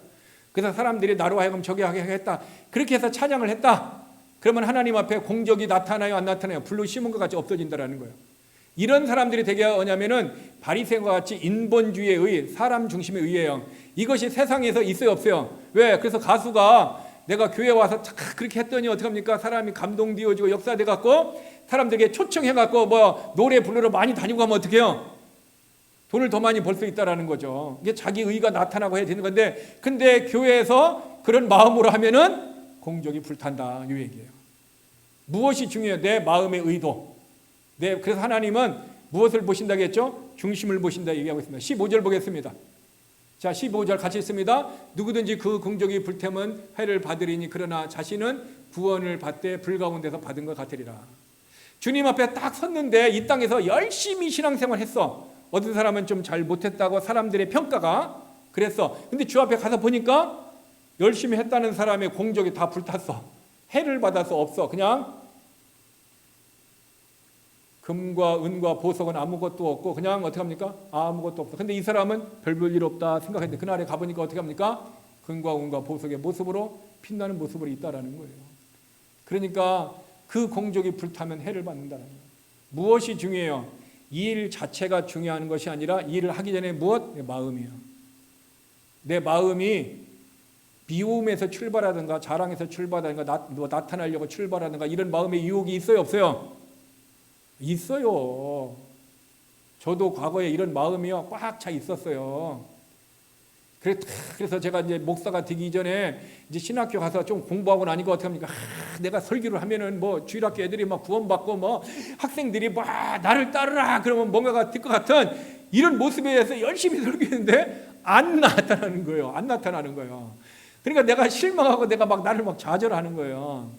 그래서 사람들이 나로 하여금 저기 하게 하겠다. 그렇게 해서 찬양을 했다. 그러면 하나님 앞에 공적이 나타나요? 안 나타나요? 불로 심은 것 같이 없어진다는 거예요. 이런 사람들이 되게 뭐냐면은 바리새인과 같이 인본주의에 의 사람 중심에 의해요. 이것이 세상에서 있어요, 없어요? 왜? 그래서 가수가 내가 교회 와서 그렇게 했더니 어떻게 합니까? 사람이 감동되어지고 역사돼 갖고 사람들에게 초청해 갖고 노래 부르러 많이 다니고 하면 어떻게 해요? 돈을 더 많이 벌 수 있다라는 거죠. 이게 자기 의가 나타나고 해야 되는 건데 근데 교회에서 그런 마음으로 하면은 공적이 불탄다 이 얘기예요. 무엇이 중요해요? 내 마음의 의도. 그래서 하나님은 무엇을 보신다고 했죠? 중심을 보신다 얘기하고 있습니다. 15절 보겠습니다. 자, 15절 같이 있습니다. 누구든지 그 공적이 불태면 해를 받으리니 그러나 자신은 구원을 받되 불 가운데서 받은 것 같으리라. 주님 앞에 딱 섰는데 이 땅에서 열심히 신앙생활 했어. 어떤 사람은 좀 잘 못했다고 사람들의 평가가 그랬어. 근데 주 앞에 가서 보니까 열심히 했다는 사람의 공적이 다 불탔어. 해를 받아서 없어. 그냥 금과 은과 보석은 아무것도 없고 그냥 어떻게 합니까? 아무것도 없어. 근데 이 사람은 별 볼 일 없다 생각했는데 그날에 가보니까 어떻게 합니까? 금과 은과 보석의 모습으로 빛나는 모습으로 있다라는 거예요. 그러니까 그 공적이 불타면 해를 받는다는 거예요. 무엇이 중요해요? 일 자체가 중요한 것이 아니라 일을 하기 전에 무엇? 내 마음이에요. 내 마음이 미움에서 출발하든가 자랑에서 출발하든가 나타나려고 출발하든가 이런 마음의 유혹이 있어요, 없어요? 있어요. 저도 과거에 이런 마음이요 꽉 차 있었어요. 그래서 제가 이제 목사가 되기 전에 이제 신학교 가서 좀 공부하고 나니까 어떻게 합니까? 내가 설교를 하면은 뭐 주일학교 애들이 막 구원받고 뭐 학생들이 뭐 나를 따르라 그러면 뭔가가 될 것 같은 이런 모습에서 열심히 설교했는데 안 나타나는 거예요. 안 나타나는 거예요. 그러니까 내가 실망하고 내가 막 나를 막 좌절하는 거예요.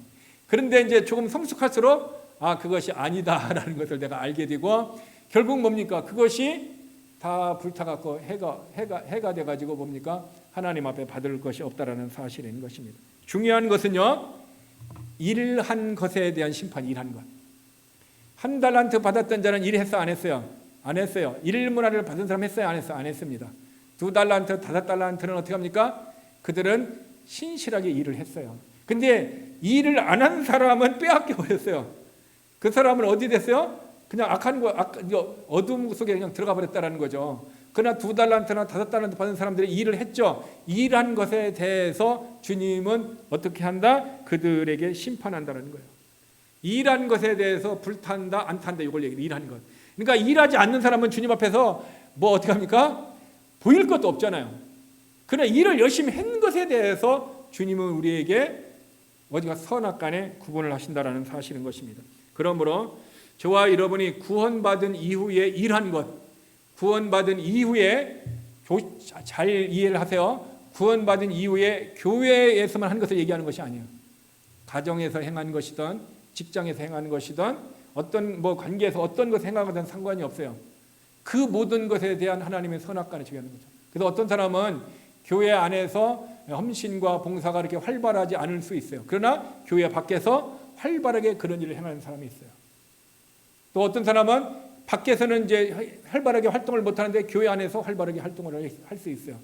그런데 이제 조금 성숙할수록 그것이 아니다라는 것을 내가 알게 되고 결국 뭡니까? 그것이 다 불타갖고 해가 돼가지고 뭡니까? 하나님 앞에 받을 것이 없다라는 사실인 것입니다. 중요한 것은요, 일한 것에 대한 심판, 일한 것. 한 달란트 받았던 자는 일했어, 안 했어요? 안 했어요. 일문화를 받은 사람 했어요, 안 했어요? 안 했습니다. 2달란트, 5달란트는 어떻게 합니까? 그들은 신실하게 일을 했어요. 근데 일을 안 한 사람은 빼앗겨 버렸어요. 그 사람은 어디 됐어요? 그냥 악한 거, 어둠 속에 그냥 들어가 버렸다라는 거죠. 그러나 2달란트나 5달란트 받은 사람들이 일을 했죠. 일한 것에 대해서 주님은 어떻게 한다? 그들에게 심판한다는 거예요. 일한 것에 대해서 불탄다, 안 탄다, 이걸 얘기해요. 일한 것. 그러니까 일하지 않는 사람은 주님 앞에서 뭐 어떻게 합니까? 보일 것도 없잖아요. 그러나 일을 열심히 한 것에 대해서 주님은 우리에게 어디가 선악간에 구분을 하신다라는 사실인 것입니다. 그러므로 저와 여러분이 구원받은 이후에 일한 것, 구원받은 이후에 잘 이해를 하세요. 구원받은 이후에 교회에서만 한 것을 얘기하는 것이 아니에요. 가정에서 행한 것이든 직장에서 행하는 것이든 어떤 뭐 관계에서 어떤 것을 행하거든 상관이 없어요. 그 모든 것에 대한 하나님의 선악간을 정하는 거죠. 그래서 어떤 사람은 교회 안에서 헌신과 봉사가 이렇게 활발하지 않을 수 있어요. 그러나 교회 밖에서 활발하게 그런 일을 행하는 사람이 있어요. 또 어떤 사람은 밖에서는 이제 활발하게 활동을 못하는데 교회 안에서 활발하게 활동을 할 수 있어요.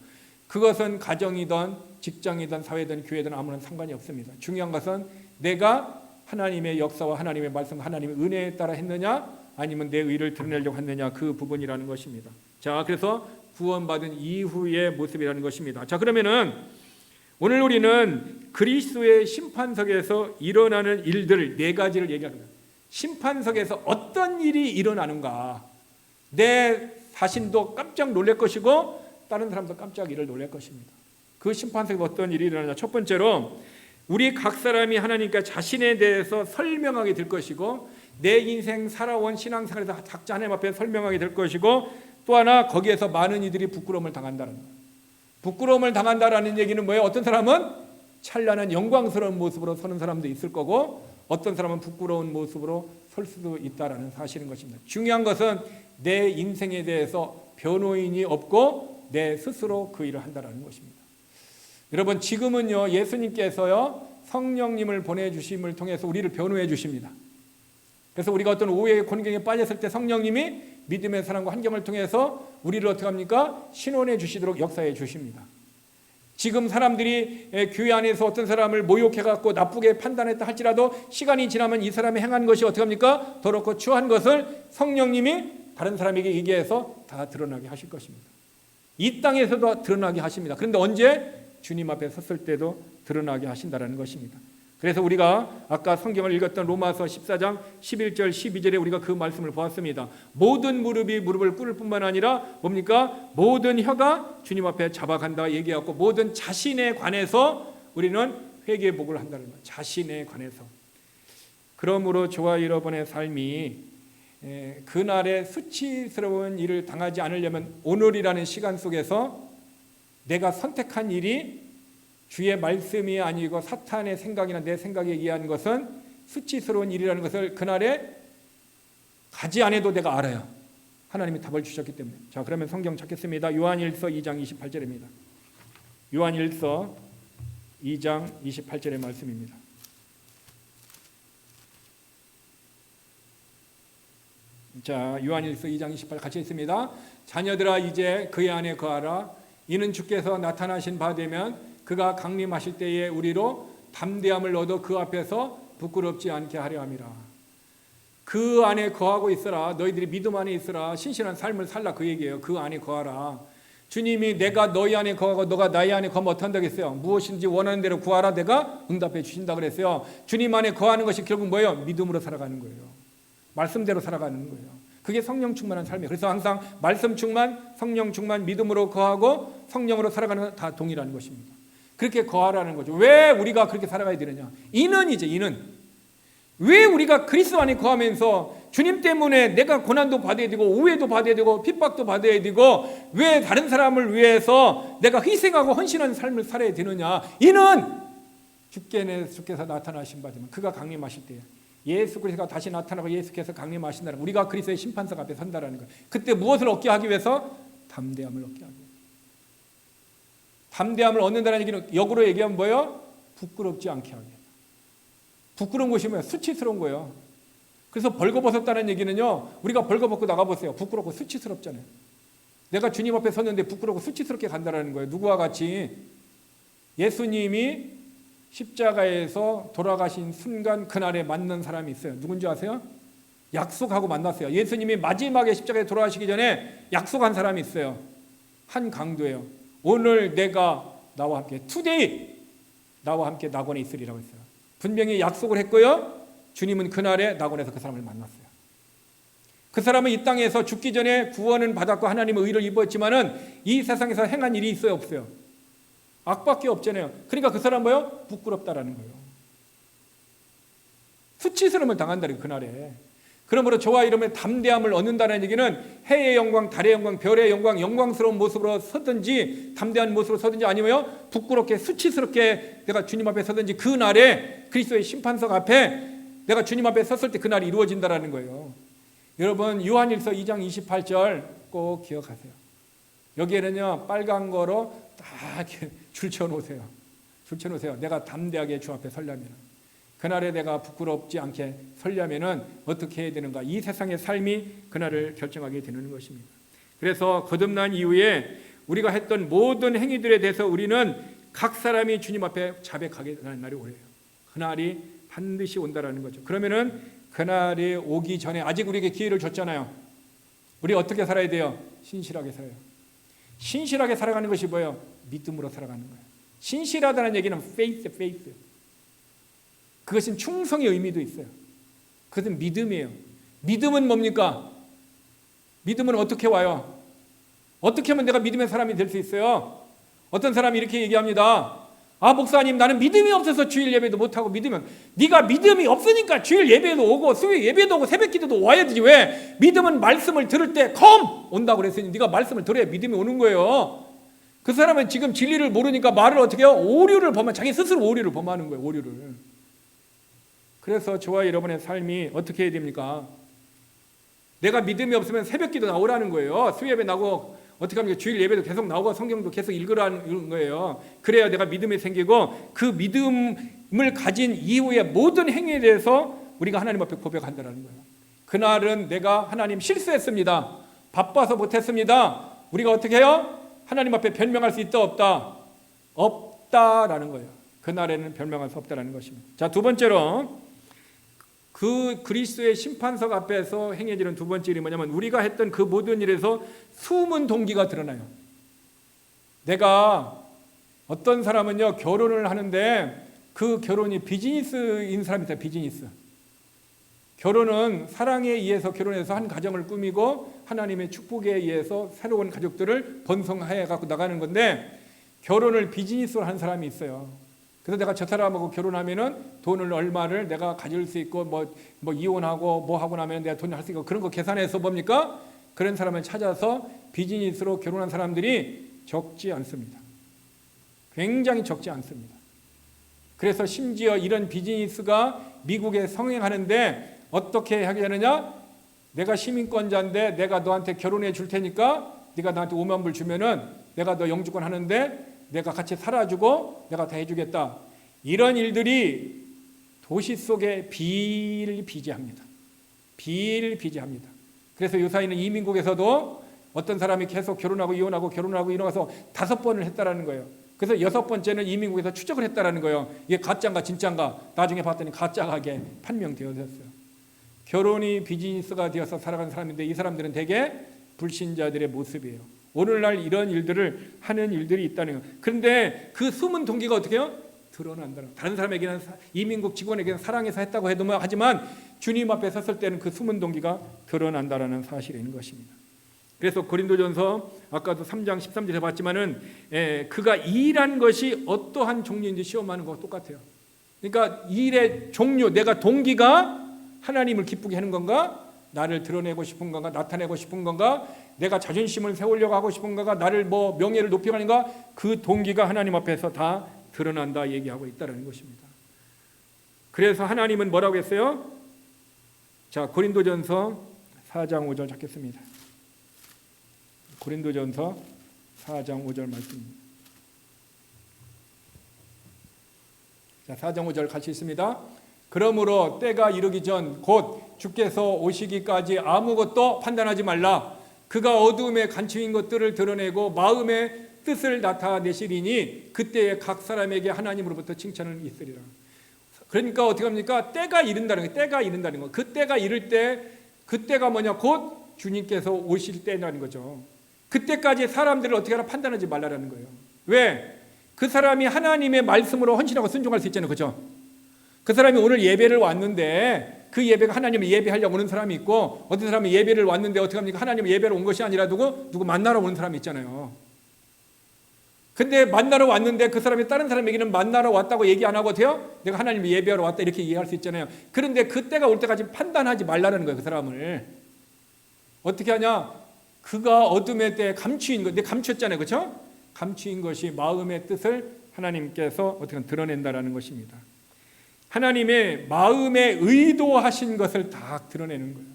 그것은 가정이든 직장이든 사회든 교회든 아무런 상관이 없습니다. 중요한 것은 내가 하나님의 역사와 하나님의 말씀과 하나님의 은혜에 따라 했느냐 아니면 내 의를 드러내려고 했느냐 그 부분이라는 것입니다. 자, 그래서 구원받은 이후의 모습이라는 것입니다. 자, 그러면은 오늘 우리는 그리스도의 심판석에서 일어나는 일들 4가지를 얘기합니다. 심판석에서 어떤 일이 일어나는가? 내 자신도 깜짝 놀랄 것이고 다른 사람도 깜짝 일을 놀랄 것입니다. 그 심판석에서 어떤 일이 일어나냐? 첫 번째로 우리 각 사람이 하나님께 자신에 대해서 설명하게 될 것이고 내 인생 살아온 신앙생활에서 각자 하나님 앞에 설명하게 될 것이고 또 하나 거기에서 많은 이들이 부끄러움을 당한다는 거예요. 부끄러움을 당한다라는 얘기는 뭐예요? 어떤 사람은 찬란한 영광스러운 모습으로 서는 사람도 있을 거고 어떤 사람은 부끄러운 모습으로 설 수도 있다라는 사실인 것입니다. 중요한 것은 내 인생에 대해서 변호인이 없고 내 스스로 그 일을 한다라는 것입니다. 여러분 지금은요 예수님께서요 성령님을 보내주심을 통해서 우리를 변호해 주십니다. 그래서 우리가 어떤 오해의 곤경에 빠졌을 때 성령님이 믿음의 사랑과 환경을 통해서 우리를 어떻게 합니까? 신원해 주시도록 역사해 주십니다. 지금 사람들이 교회 안에서 어떤 사람을 모욕해갖고 나쁘게 판단했다 할지라도 시간이 지나면 이 사람이 행한 것이 어떻게 합니까? 더럽고 추한 것을 성령님이 다른 사람에게 얘기해서 다 드러나게 하실 것입니다. 이 땅에서도 드러나게 하십니다. 그런데 언제? 주님 앞에 섰을 때도 드러나게 하신다는 것입니다. 그래서 우리가 아까 성경을 읽었던 로마서 14장 11절 12절에 우리가 그 말씀을 보았습니다. 모든 무릎이 무릎을 꿇을 뿐만 아니라 뭡니까? 모든 혀가 주님 앞에 잡아간다 얘기하고 모든 자신에 관해서 우리는 회개복을 한다는 거예요. 자신에 관해서. 그러므로 저와 여러분의 삶이 그날의 수치스러운 일을 당하지 않으려면 오늘이라는 시간 속에서 내가 선택한 일이 주의 말씀이 아니고 사탄의 생각이나 내 생각에 의한 것은 수치스러운 일이라는 것을 그날에 가지 않아도 내가 알아요. 하나님이 답을 주셨기 때문에. 자, 그러면 성경 찾겠습니다. 요한일서 2장 28절입니다. 요한일서 2장 28절의 말씀입니다. 자, 요한일서 2장 28 같이 있습니다. 자녀들아 이제 그의 안에 거하라. 이는 주께서 나타나신 바 되면 그가 강림하실 때에 우리로 담대함을 얻어 그 앞에서 부끄럽지 않게 하려 함이라. 그 안에 거하고 있어라. 너희들이 믿음 안에 있어라. 신실한 삶을 살라 그 얘기예요. 그 안에 거하라. 주님이 내가 너희 안에 거하고 너가 나의 안에 거하면 어떻게 한다고 했어요? 무엇인지 원하는 대로 구하라 내가 응답해 주신다 그랬어요. 주님 안에 거하는 것이 결국 뭐예요? 믿음으로 살아가는 거예요. 말씀대로 살아가는 거예요. 그게 성령 충만한 삶이에요. 그래서 항상 말씀 충만, 성령 충만, 믿음으로 거하고 성령으로 살아가는 건 다 동일한 것입니다. 그렇게 거하라는 거죠. 왜 우리가 그렇게 살아가야 되느냐? 이는 왜 우리가 그리스도 안에 거하면서 주님 때문에 내가 고난도 받아야 되고 오해도 받아야 되고 핍박도 받아야 되고 왜 다른 사람을 위해서 내가 희생하고 헌신하는 삶을 살아야 되느냐? 이는 주께서 나타나신 바지만 그가 강림하실 때에 예수 그리스도가 다시 나타나고 예수께서 강림하신다는 우리가 그리스도의 심판석 앞에 선다라는 거예요. 그때 무엇을 얻게 하기 위해서? 담대함을 얻게 하기 위해서. 담대함을 얻는다는 얘기는 역으로 얘기하면 뭐예요? 부끄럽지 않게 하게. 부끄러운 것이 뭐예요? 수치스러운 거예요. 그래서 벌거벗었다는 얘기는요, 우리가 벌거벗고 나가보세요. 부끄럽고 수치스럽잖아요. 내가 주님 앞에 섰는데 부끄럽고 수치스럽게 간다는 거예요. 누구와 같이? 예수님이 십자가에서 돌아가신 순간 그날에 만난 사람이 있어요. 누군지 아세요? 약속하고 만났어요. 예수님이 마지막에 십자가에 돌아가시기 전에 약속한 사람이 있어요. 한 강도예요. 오늘 내가 나와 함께 today 나와 함께 낙원에 있으리라고 했어요. 분명히 약속을 했고요. 주님은 그날에 낙원에서 그 사람을 만났어요. 그 사람은 이 땅에서 죽기 전에 구원은 받았고 하나님의 의를 입었지만은 이 세상에서 행한 일이 있어요, 없어요? 악밖에 없잖아요. 그러니까 그 사람 뭐예요? 부끄럽다라는 거예요. 수치스러움을 당한다는 그날에. 그러므로 저와 여러분의 담대함을 얻는다는 얘기는 해의 영광, 달의 영광, 별의 영광, 영광스러운 모습으로 서든지 담대한 모습으로 서든지 아니면 부끄럽게 수치스럽게 내가 주님 앞에 서든지 그날에 그리스도의 심판석 앞에 내가 주님 앞에 섰을 때 그날이 이루어진다라는 거예요. 여러분 요한일서 2장 28절 꼭 기억하세요. 여기에는요 빨간 거로 딱 이렇게 줄쳐놓으세요. 줄쳐놓으세요. 내가 담대하게 주 앞에 서려면 그날에 내가 부끄럽지 않게 서려면은 어떻게 해야 되는가? 이 세상의 삶이 그날을 결정하게 되는 것입니다. 그래서 거듭난 이후에 우리가 했던 모든 행위들에 대해서 우리는 각 사람이 주님 앞에 자백하게 되는 날이 오래요. 그날이 반드시 온다라는 거죠. 그러면은 그날이 오기 전에 아직 우리에게 기회를 줬잖아요. 우리 어떻게 살아야 돼요? 신실하게 살아요. 신실하게 살아가는 것이 뭐예요? 믿음으로 살아가는 거예요. 신실하다는 얘기는 faith. 그것은 충성의 의미도 있어요. 그것은 믿음이에요. 믿음은 뭡니까? 믿음은 어떻게 와요? 어떻게 하면 내가 믿음의 사람이 될 수 있어요? 어떤 사람이 이렇게 얘기합니다. 아 목사님 나는 믿음이 없어서 주일 예배도 못하고 믿으면 네가 믿음이 없으니까 주일 예배도 오고 수요일 예배도 오고 새벽기도도 와야 되지 왜? 믿음은 말씀을 들을 때 온다고 그랬으니 네가 말씀을 들어야 믿음이 오는 거예요. 그 사람은 지금 진리를 모르니까 말을 어떻게 해요? 오류를 범한 자기 스스로 오류를 범하는 거예요. 오류를. 그래서 저와 여러분의 삶이 어떻게 해야 됩니까? 내가 믿음이 없으면 새벽기도 나오라는 거예요. 수요예배 나오고 어떻게 하면 주일 예배도 계속 나오고 성경도 계속 읽으라는 거예요. 그래야 내가 믿음이 생기고 그 믿음을 가진 이후에 모든 행위에 대해서 우리가 하나님 앞에 고백한다는 거예요. 그날은 내가 하나님 실수했습니다. 바빠서 못했습니다. 우리가 어떻게 해요? 하나님 앞에 변명할 수 있다 없다? 없다라는 거예요. 그날에는 변명할 수 없다라는 것입니다. 자, 두 번째로 그 그리스도의 심판석 앞에서 행해지는 두 번째 일이 뭐냐면 우리가 했던 그 모든 일에서 숨은 동기가 드러나요. 내가 어떤 사람은요 결혼을 하는데 그 결혼이 비즈니스인 사람이 있어요. 비즈니스. 결혼은 사랑에 의해서 결혼해서 한 가정을 꾸미고 하나님의 축복에 의해서 새로운 가족들을 번성해 갖고 나가는 건데 결혼을 비즈니스로 하는 사람이 있어요. 그래서 내가 저 사람하고 결혼하면은 돈을 얼마를 내가 가질 수 있고 뭐 이혼하고 뭐 하고 나면 내가 돈을 할 수 있고 그런 거 계산해서 뭡니까? 그런 사람을 찾아서 비즈니스로 결혼한 사람들이 적지 않습니다. 굉장히 적지 않습니다. 그래서 심지어 이런 비즈니스가 미국에 성행하는데 어떻게 하게 되느냐? 내가 시민권자인데 내가 너한테 결혼해 줄 테니까 네가 나한테 5만 불 주면은 내가 너 영주권 하는데 내가 같이 살아주고 내가 다 해주겠다. 이런 일들이 도시 속에 비일비재합니다. 비일비재합니다. 그래서 요사이는 이민국에서도 어떤 사람이 계속 결혼하고 이혼하고 결혼하고 이혼해서 5번을 했다라는 거예요. 그래서 6번째는 이민국에서 추적을 했다라는 거예요. 이게 가짜인가 진짜인가 나중에 봤더니 가짜하게 판명되어졌어요. 결혼이 비즈니스가 되어서 살아가는 사람인데 이 사람들은 대개 불신자들의 모습이에요. 오늘날 이런 일들을 하는 일들이 있다는 거예요. 그런데 그 숨은 동기가 어떻게 해요? 드러난다는. 다른 사람에게는 이민국 직원에게는 사랑해서 했다고 해도 하지만 주님 앞에 섰을 때는 그 숨은 동기가 드러난다라는 사실이 있는 것입니다. 그래서 고린도전서 아까도 3장 13절에 봤지만은 그가 일한 것이 어떠한 종류인지 시험하는 것과 똑같아요. 그러니까 일의 종류, 내가 동기가 하나님을 기쁘게 하는 건가? 나를 드러내고 싶은 건가? 나타내고 싶은 건가? 내가 자존심을 세우려고 하고 싶은 건가? 나를 명예를 높여가는가? 그 동기가 하나님 앞에서 다 드러난다 얘기하고 있다는 것입니다. 그래서 하나님은 뭐라고 했어요? 자, 고린도전서 4장 5절 찾겠습니다. 고린도전서 4장 5절 말씀입니다. 자, 4장 5절 같이 있습니다. 그러므로 때가 이르기 전 곧 주께서 오시기까지 아무것도 판단하지 말라. 그가 어두움에 간추인 것들을 드러내고 마음의 뜻을 나타내시리니 그때에 각 사람에게 하나님으로부터 칭찬을 있으리라. 그러니까 어떻게 합니까? 때가 이른다는 거예요. 때가 이른다는 거. 그 때가 이를 때, 그때가 뭐냐? 곧 주님께서 오실 때라는 거죠. 그때까지 사람들을 어떻게 하나 판단하지 말라라는 거예요. 왜? 그 사람이 하나님의 말씀으로 헌신하고 순종할 수 있잖아요. 그렇죠? 그 사람이 오늘 예배를 왔는데 그 예배가 하나님을 예배하려고 오는 사람이 있고, 어떤 사람이 예배를 왔는데 어떻게 합니까? 하나님을 예배로 온 것이 아니라 누구 만나러 오는 사람이 있잖아요. 근데 만나러 왔는데 그 사람이 다른 사람에게는 만나러 왔다고 얘기 안 하고 어때요? 내가 하나님을 예배하러 왔다 이렇게 얘기할 수 있잖아요. 그런데 그때가 올 때까지 판단하지 말라는 거예요. 그 사람을 어떻게 하냐? 그가 어둠의 때에 감추인 것, 내가 감췄잖아요. 그렇죠? 감추인 것이 마음의 뜻을 하나님께서 어떻게 드러낸다라는 것입니다. 하나님의 마음에 의도하신 것을 다 드러내는 거예요.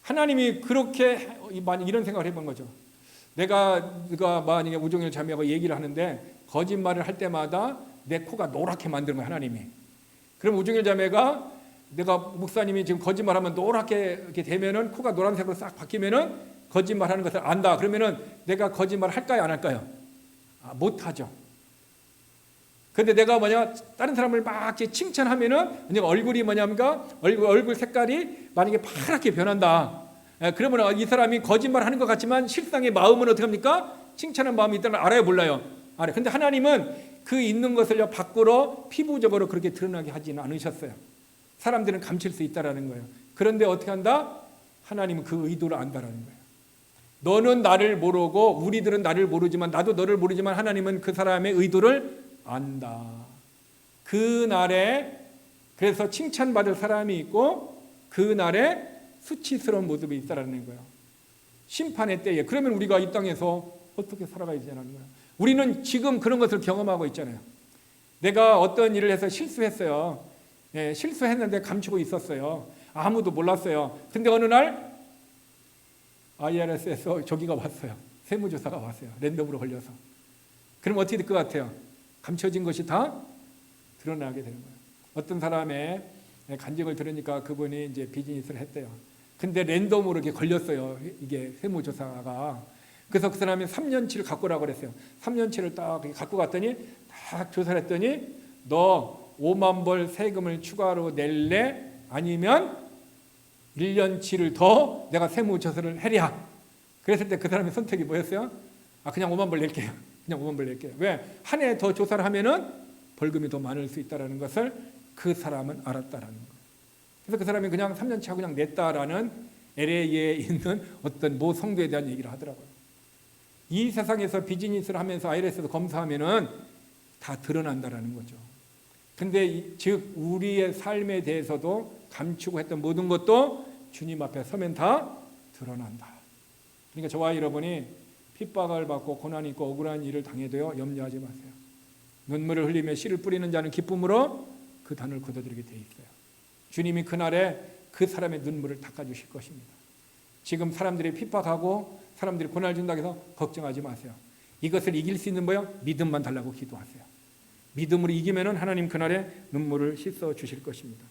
하나님이 그렇게 이런 생각을 해본 거죠. 내가 만약에 우종일 자매하고 얘기를 하는데 거짓말을 할 때마다 내 코가 노랗게 만드는 거예요. 하나님이. 그럼 우종일 자매가 내가 목사님이 지금 거짓말하면 노랗게 이렇게 되면은 코가 노란색으로 싹 바뀌면은 거짓말하는 것을 안다. 그러면은 내가 거짓말 할까요, 안 할까요? 못하죠. 근데 내가 다른 사람을 막 칭찬하면은 얼굴이 얼굴 색깔이 만약에 파랗게 변한다. 그러면 이 사람이 거짓말하는 것 같지만 실상의 마음은 어떻게 합니까? 칭찬하는 마음이 있다는 걸 알아요, 몰라요? 알아요. 근데 하나님은 그 있는 것을 밖으로 피부적으로 그렇게 드러나게 하지는 않으셨어요. 사람들은 감출 수 있다라는 거예요. 그런데 어떻게 한다? 하나님은 그 의도를 안다라는 거예요. 너는 나를 모르고 우리들은 나를 모르지만 나도 너를 모르지만 하나님은 그 사람의 의도를 안다. 그날에 그래서 칭찬받을 사람이 있고 그날에 수치스러운 모습이 있다라는 거예요. 심판의 때에. 그러면 우리가 이 땅에서 어떻게 살아가야 되냐는 거예요. 우리는 지금 그런 것을 경험하고 있잖아요. 내가 어떤 일을 해서 실수했어요. 실수했는데 감추고 있었어요. 아무도 몰랐어요. 근데 어느 날 IRS에서 저기가 왔어요. 세무조사가 왔어요. 랜덤으로 걸려서. 그럼 어떻게 될 것 같아요? 감춰진 것이 다 드러나게 되는 거예요. 어떤 사람의 간증을 들으니까 그분이 이제 비즈니스를 했대요. 근데 랜덤으로 이렇게 걸렸어요. 이게 세무조사가. 그래서 그 사람이 3년치를 갖고 오라고 그랬어요. 3년치를 딱 갖고 갔더니 딱 조사를 했더니 너 5만 벌 세금을 추가로 낼래? 아니면 1년치를 더 내가 세무조사를 해랴. 그랬을 때 그 사람의 선택이 뭐였어요? 그냥 5만 벌 낼게요. 그냥 5만 벌 낼게요. 왜? 한 해 더 조사를 하면은 벌금이 더 많을 수 있다는 것을 그 사람은 알았다라는 거예요. 그래서 그 사람이 그냥 3년치 하고 그냥 냈다라는 LA에 있는 어떤 모 성도에 대한 얘기를 하더라고요. 이 세상에서 비즈니스를 하면서 IRS에서 검사하면은 다 드러난다라는 거죠. 근데 즉 우리의 삶에 대해서도 감추고 했던 모든 것도 주님 앞에 서면 다 드러난다. 그러니까 저와 여러분이 핍박을 받고 고난이 있고 억울한 일을 당해도요 염려하지 마세요. 눈물을 흘리며 씨를 뿌리는 자는 기쁨으로 그 단을 거둬들이게 돼 있어요. 주님이 그날에 그 사람의 눈물을 닦아주실 것입니다. 지금 사람들이 핍박하고 사람들이 고난을 준다고 해서 걱정하지 마세요. 이것을 이길 수 있는 뭐요? 믿음만 달라고 기도하세요. 믿음으로 이기면은 하나님 그날에 눈물을 씻어 주실 것입니다.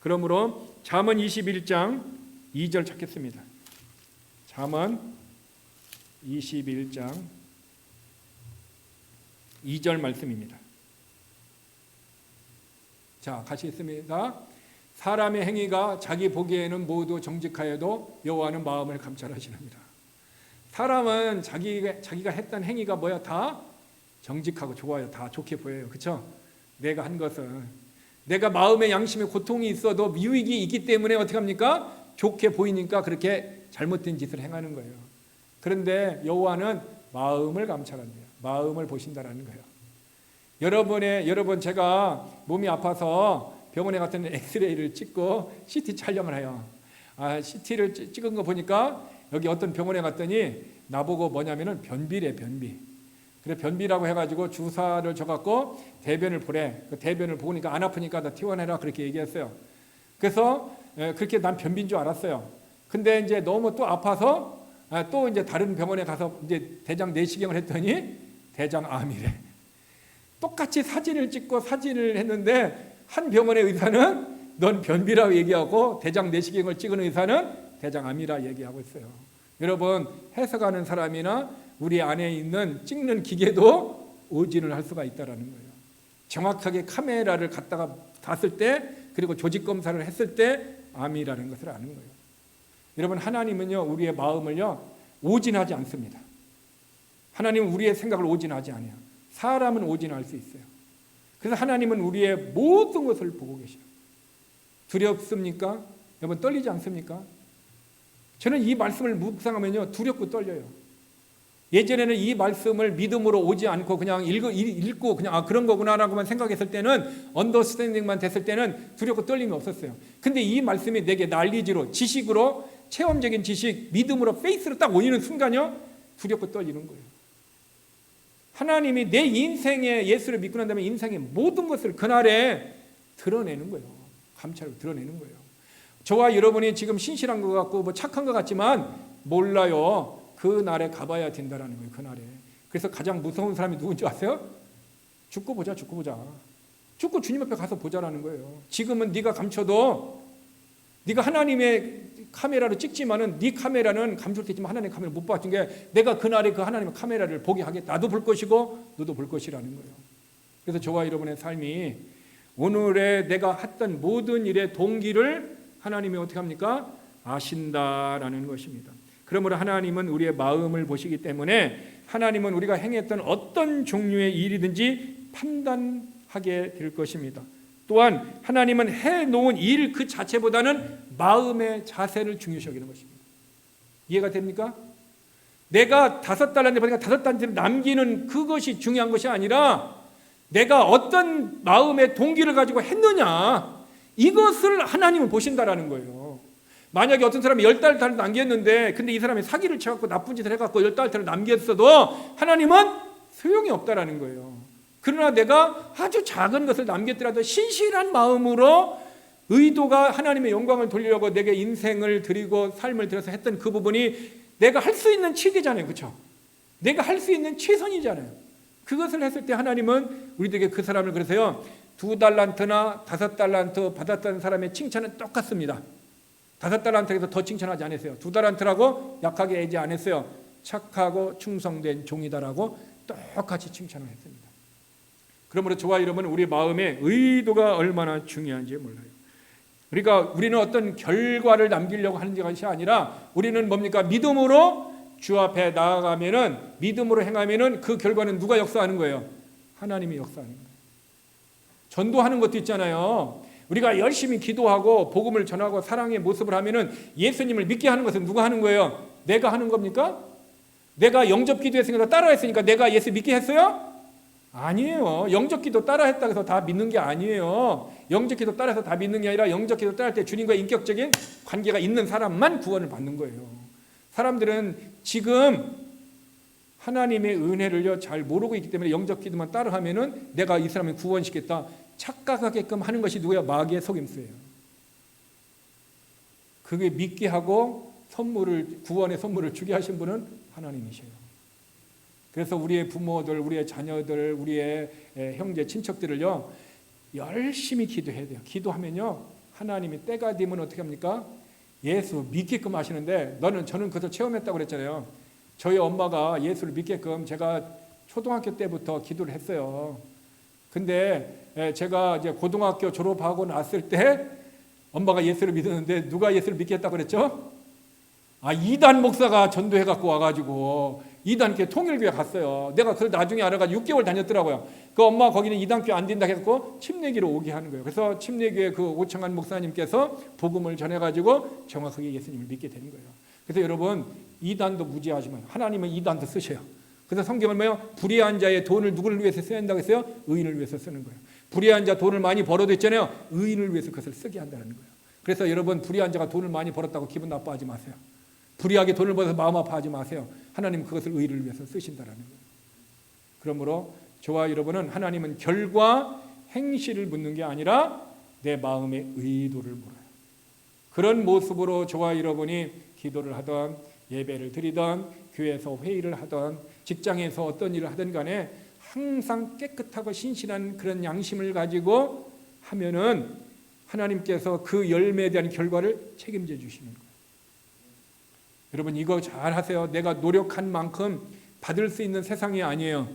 그러므로 잠언 21장 2절 찾겠습니다. 잠언 21장 2절 말씀입니다. 자, 같이 있습니다. 사람의 행위가 자기 보기에는 모두 정직하여도 여호와는 마음을 감찰하시느니라. 사람은 자기가 했던 행위가 뭐야? 다 정직하고 좋아요. 다 좋게 보여요. 그렇죠? 내가 한 것은 내가 마음의 양심의 고통이 있어도 유익이 있기 때문에 어떻게 합니까? 좋게 보이니까 그렇게 잘못된 짓을 행하는 거예요. 그런데 여호와는 마음을 감찰한대요. 마음을 보신다라는 거예요. 여러분 제가 몸이 아파서 병원에 갔더니 엑스레이를 찍고 CT 촬영을 해요. CT를 찍은 거 보니까 여기 어떤 병원에 갔더니 나보고 뭐냐면은 변비래, 변비. 그래 변비라고 해가지고 주사를 줘갖고 대변을 보래. 그 대변을 보니까 안 아프니까 나 퇴원해라 그렇게 얘기했어요. 그래서 그렇게 난 변비인 줄 알았어요. 근데 이제 너무 또 아파서 또 이제 다른 병원에 가서 이제 대장 내시경을 했더니 대장암이래. 똑같이 사진을 찍고 사진을 했는데 한 병원의 의사는 넌 변비라고 얘기하고 대장 내시경을 찍은 의사는 대장암이라 얘기하고 있어요. 여러분 해석하는 사람이나 우리 안에 있는 찍는 기계도 오진을 할 수가 있다라는 거예요. 정확하게 카메라를 갖다가 닿았을 때 그리고 조직 검사를 했을 때 암이라는 것을 아는 거예요. 여러분 하나님은요 우리의 마음을요 오진하지 않습니다. 하나님은 우리의 생각을 오진하지 않아요. 사람은 오진할 수 있어요. 그래서 하나님은 우리의 모든 것을 보고 계셔요. 두렵습니까? 여러분 떨리지 않습니까? 저는 이 말씀을 묵상하면요 두렵고 떨려요. 예전에는 이 말씀을 믿음으로 오지 않고 그냥 읽고 그냥 그런 거구나라고만 생각했을 때는 언더스탠딩만 됐을 때는 두렵고 떨림이 없었어요. 근데 이 말씀이 내게 난리지로 지식으로 체험적인 지식 믿음으로 페이스로 딱 올리는 순간요 두렵고 떨리는 거예요. 하나님이 내 인생에 예수를 믿고 난 다음에 인생의 모든 것을 그날에 드러내는 거예요. 감찰로 드러내는 거예요. 저와 여러분이 지금 신실한 것 같고 뭐 착한 것 같지만 몰라요. 그날에 가봐야 된다라는 거예요. 그날에. 그래서 가장 무서운 사람이 누군지 아세요? 죽고 보자. 죽고 주님 앞에 가서 보자라는 거예요. 지금은 네가 감춰도 네가 하나님의 카메라로 찍지만은 네 카메라는 감출됐지만 하나님의 카메라 못 봤던 게 내가 그날에 그 하나님의 카메라를 보게 하겠다. 나도 볼 것이고 너도 볼 것이라는 거예요. 그래서 저와 여러분의 삶이 오늘의 내가 했던 모든 일의 동기를 하나님이 어떻게 합니까? 아신다라는 것입니다. 그러므로 하나님은 우리의 마음을 보시기 때문에 하나님은 우리가 행했던 어떤 종류의 일이든지 판단하게 될 것입니다. 또한 하나님은 해놓은 일 그 자체보다는 마음의 자세를 중요시 여기는 것입니다. 이해가 됩니까? 내가 5달란트 보니까 5달란트를 남기는 그것이 중요한 것이 아니라 내가 어떤 마음의 동기를 가지고 했느냐 이것을 하나님은 보신다라는 거예요. 만약에 어떤 사람이 10달란트를 남겼는데 근데 이 사람이 사기를 쳐갖고 나쁜 짓을 해갖고 10달란트를 남겼어도 하나님은 소용이 없다라는 거예요. 그러나 내가 아주 작은 것을 남겼더라도 신실한 마음으로 의도가 하나님의 영광을 돌리려고 내게 인생을 드리고 삶을 들여서 했던 그 부분이 내가 할 수 있는 최대잖아요. 그렇죠? 내가 할 수 있는 최선이잖아요. 그것을 했을 때 하나님은 우리들에게 그 사람을 그래서요 2달란트나 5달란트 받았던 사람의 칭찬은 똑같습니다. 5달란트에서 더 칭찬하지 않았어요. 2달란트라고 약하게 애지 안 했어요. 착하고 충성된 종이다라고 똑같이 칭찬을 했습니다. 그러므로 저와 여러분 우리 마음의 의도가 얼마나 중요한지 몰라요. 그러니까 우리는 어떤 결과를 남기려고 하는 것이 아니라 우리는 뭡니까? 믿음으로 주 앞에 나아가면은 믿음으로 행하면은 그 결과는 누가 역사하는 거예요? 하나님이 역사하는 거예요. 전도하는 것도 있잖아요. 우리가 열심히 기도하고 복음을 전하고 사랑의 모습을 하면은 예수님을 믿게 하는 것은 누가 하는 거예요? 내가 하는 겁니까? 내가 영접 기도했으니까 따라했으니까 내가 예수 믿게 했어요? 아니에요. 영접기도 따라했다고 해서 다 믿는 게 아니에요. 영접기도 따라해서 다 믿는 게 아니라 영접기도 따라할 때 주님과 인격적인 관계가 있는 사람만 구원을 받는 거예요. 사람들은 지금 하나님의 은혜를 잘 모르고 있기 때문에 영접기도만 따라하면은 내가 이 사람을 구원시켰다 착각하게끔 하는 것이 누구야? 마귀의 속임수예요. 그게 믿게 하고 구원의 선물을 주게 하신 분은 하나님이셔요. 그래서 우리의 부모들, 우리의 자녀들, 우리의 형제, 친척들을요 열심히 기도해야 돼요. 기도하면요 하나님이 때가 되면 어떻게 합니까? 예수 믿게끔 하시는데 저는 그것을 체험했다고 그랬잖아요. 저희 엄마가 예수를 믿게끔 제가 초등학교 때부터 기도를 했어요. 근데 제가 이제 고등학교 졸업하고 났을 때 엄마가 예수를 믿었는데 누가 예수를 믿게 했다고 그랬죠? 이단 목사가 전도해 갖고 와가지고 이단교회 통일교회 갔어요. 내가 그걸 나중에 알아가지고 6개월 다녔더라고요. 그 엄마 거기는 이단교회 안 된다 해서 침례교로 오게 하는 거예요. 그래서 침례교회 그 오창한 목사님께서 복음을 전해가지고 정확하게 예수님을 믿게 되는 거예요. 그래서 여러분 이단도 무지하지 마요. 하나님은 이단도 쓰셔요. 그래서 성경은 뭐예요? 불의한 자의 돈을 누구를 위해서 써야 한다고 했어요? 의인을 위해서 쓰는 거예요. 불의한 자 돈을 많이 벌어도 있잖아요. 의인을 위해서 그것을 쓰게 한다는 거예요. 그래서 여러분 불의한 자가 돈을 많이 벌었다고 기분 나빠하지 마세요. 불의하게 돈을 벌어서 마음 아파하지 마세요. 하나님은 그것을 의를 위해서 쓰신다는 거예요. 그러므로 저와 여러분은 하나님은 결과 행실을 묻는 게 아니라 내 마음의 의도를 물어요. 그런 모습으로 저와 여러분이 기도를 하던 예배를 드리던 교회에서 회의를 하던 직장에서 어떤 일을 하든 간에 항상 깨끗하고 신실한 그런 양심을 가지고 하면은 하나님께서 그 열매에 대한 결과를 책임져 주시는 거예요. 여러분 이거 잘 하세요. 내가 노력한 만큼 받을 수 있는 세상이 아니에요.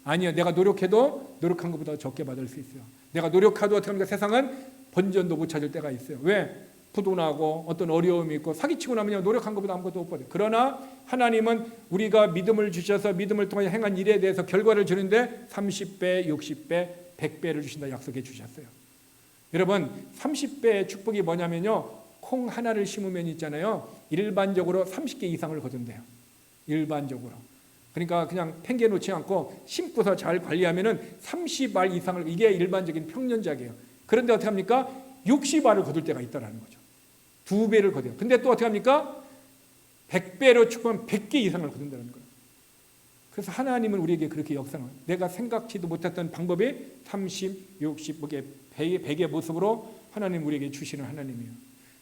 아니요. 내가 노력해도 노력한 것보다 적게 받을 수 있어요. 내가 노력해도 어떻게 합니까? 세상은 본전도 못 찾을 때가 있어요. 왜? 부도나고 어떤 어려움이 있고 사기치고 나면 노력한 것보다 아무것도 못 받아요. 그러나 하나님은 우리가 믿음을 주셔서 믿음을 통해 행한 일에 대해서 결과를 주는데 30배, 60배, 100배를 주신다 약속해 주셨어요. 여러분 30배의 축복이 뭐냐면요. 콩 하나를 심으면 있잖아요. 일반적으로 30개 이상을 거둔대요. 일반적으로. 그러니까 그냥 팽개놓지 않고 심고서 잘 관리하면은 30알 이상을, 이게 일반적인 평년작이에요. 그런데 어떻게 합니까? 60알을 거둘 때가 있다라는 거죠. 2배를 거둬요. 근데 또 어떻게 합니까? 100배로 축복하면 100개 이상을 거둔다는 거예요. 그래서 하나님은 우리에게 그렇게 역사를, 내가 생각지도 못했던 방법이 30, 60, 100의 모습으로 하나님 우리에게 주시는 하나님이에요.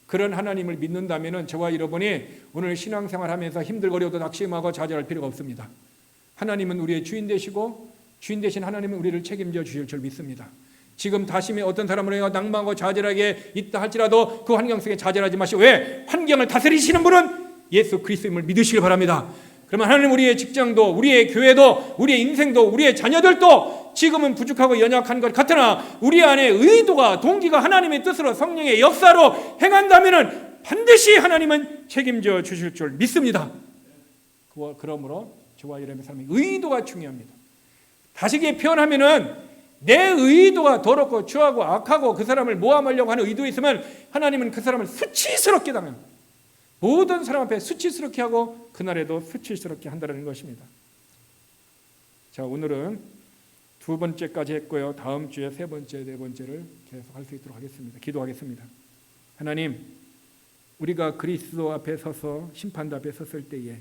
그런 하나님을 믿는다면 저와 여러분이 오늘 신앙생활하면서 힘들거려도 낙심하고 좌절할 필요가 없습니다. 하나님은 우리의 주인 되시고 주인 되신 하나님은 우리를 책임져 주실 줄 믿습니다. 지금 다시미 어떤 사람을 해서 낭만하고 좌절하게 있다 할지라도 그 환경 속에 좌절하지 마시고, 왜? 환경을 다스리시는 분은 예수 그리스도임을 믿으시길 바랍니다. 그러면 하나님 우리의 직장도, 우리의 교회도, 우리의 인생도, 우리의 자녀들도 지금은 부족하고 연약한 것 같으나 우리 안에 의도가, 동기가 하나님의 뜻으로 성령의 역사로 행한다면 반드시 하나님은 책임져 주실 줄 믿습니다. 그러므로 저와 여러분의 삶의 의도가 중요합니다. 다시게 표현하면은 내 의도가 더럽고 추하고 악하고 그 사람을 모함하려고 하는 의도가 있으면 하나님은 그 사람을 수치스럽게 당합니다. 모든 사람 앞에 수치스럽게 하고 그날에도 수치스럽게 한다는 것입니다. 자, 오늘은 2번째까지 했고요. 다음 주에 3번째, 4번째를 계속 할 수 있도록 하겠습니다. 기도하겠습니다. 하나님, 우리가 그리스도 앞에 서서 심판대 앞에 섰을 때에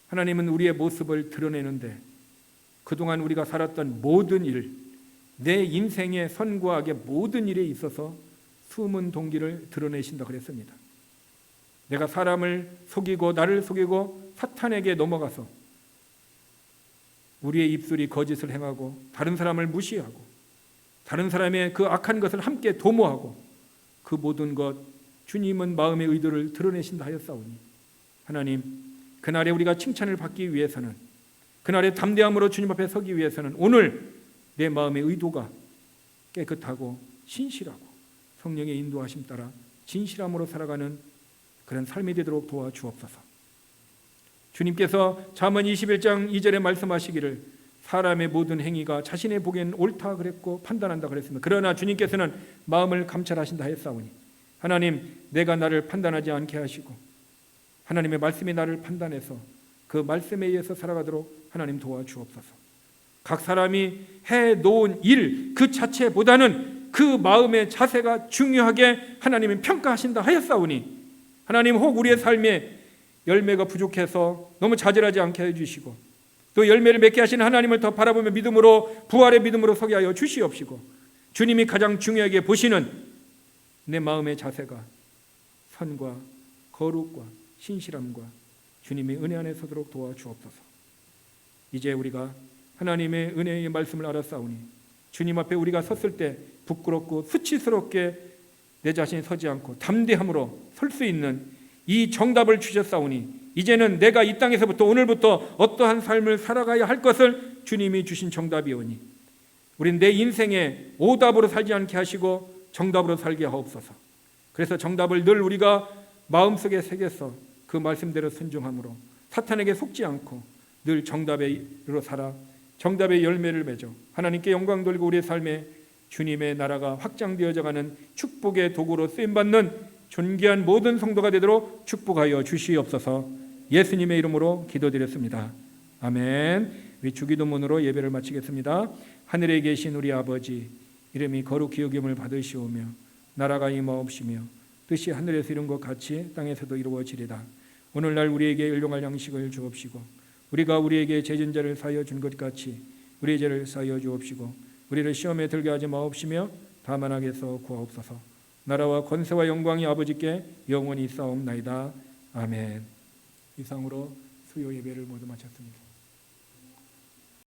하나님은 우리의 모습을 드러내는데 그동안 우리가 살았던 모든 일, 내 인생의 선과 악의 모든 일에 있어서 숨은 동기를 드러내신다 그랬습니다. 내가 사람을 속이고 나를 속이고 사탄에게 넘어가서 우리의 입술이 거짓을 행하고 다른 사람을 무시하고 다른 사람의 그 악한 것을 함께 도모하고 그 모든 것 주님은 마음의 의도를 드러내신다 하였사오니 하나님, 그날에 우리가 칭찬을 받기 위해서는, 그날에 담대함으로 주님 앞에 서기 위해서는 오늘 내 마음의 의도가 깨끗하고 신실하고 성령의 인도하심 따라 진실함으로 살아가는 그런 삶이 되도록 도와주옵소서. 주님께서 잠언 21장 2절에 말씀하시기를 사람의 모든 행위가 자신의 보기엔 옳다 그랬고 판단한다 그랬습니다. 그러나 주님께서는 마음을 감찰하신다 했사오니 하나님, 내가 나를 판단하지 않게 하시고 하나님의 말씀이 나를 판단해서 그 말씀에 의해서 살아가도록 하나님 도와주옵소서. 각 사람이 해놓은 일 그 자체보다는 그 마음의 자세가 중요하게 하나님은 평가하신다 하였사오니 하나님, 혹 우리의 삶에 열매가 부족해서 너무 좌절하지 않게 해주시고 또 열매를 맺게 하시는 하나님을 더 바라보며 믿음으로, 부활의 믿음으로 서게 하여 주시옵시고 주님이 가장 중요하게 보시는 내 마음의 자세가 선과 거룩과 신실함과 주님의 은혜 안에 서도록 도와주옵소서. 이제 우리가 하나님의 은혜의 말씀을 알았사오니 주님 앞에 우리가 섰을 때 부끄럽고 수치스럽게 내 자신이 서지 않고 담대함으로 설 수 있는 이 정답을 주셨사오니 이제는 내가 이 땅에서부터 오늘부터 어떠한 삶을 살아가야 할 것을 주님이 주신 정답이오니 우린 내 인생에 오답으로 살지 않게 하시고 정답으로 살게 하옵소서. 그래서 정답을 늘 우리가 마음속에 새겨서 그 말씀대로 순종함으로 사탄에게 속지 않고 늘 정답으로 살아 정답의 열매를 맺어 하나님께 영광 돌리고 우리의 삶에 주님의 나라가 확장되어져가는 축복의 도구로 쓰임받는 존귀한 모든 성도가 되도록 축복하여 주시옵소서. 예수님의 이름으로 기도드렸습니다. 아멘. 우리 주기도문으로 예배를 마치겠습니다. 하늘에 계신 우리 아버지, 이름이 거룩히 여김을 받으시오며 나라가 임하옵시며 뜻이 하늘에서 이룬 것 같이 땅에서도 이루어지리다. 오늘날 우리에게 일용할 양식을 주옵시고 우리가 우리에게 죄진 자를 사하여 준 것 같이 우리의 죄를 사하여 주옵시고 우리를 시험에 들게 하지 마옵시며 다만 악에서 구하옵소서. 나라와 권세와 영광이 아버지께 영원히 있사옵나이다. 아멘. 이상으로 수요 예배를 모두 마쳤습니다.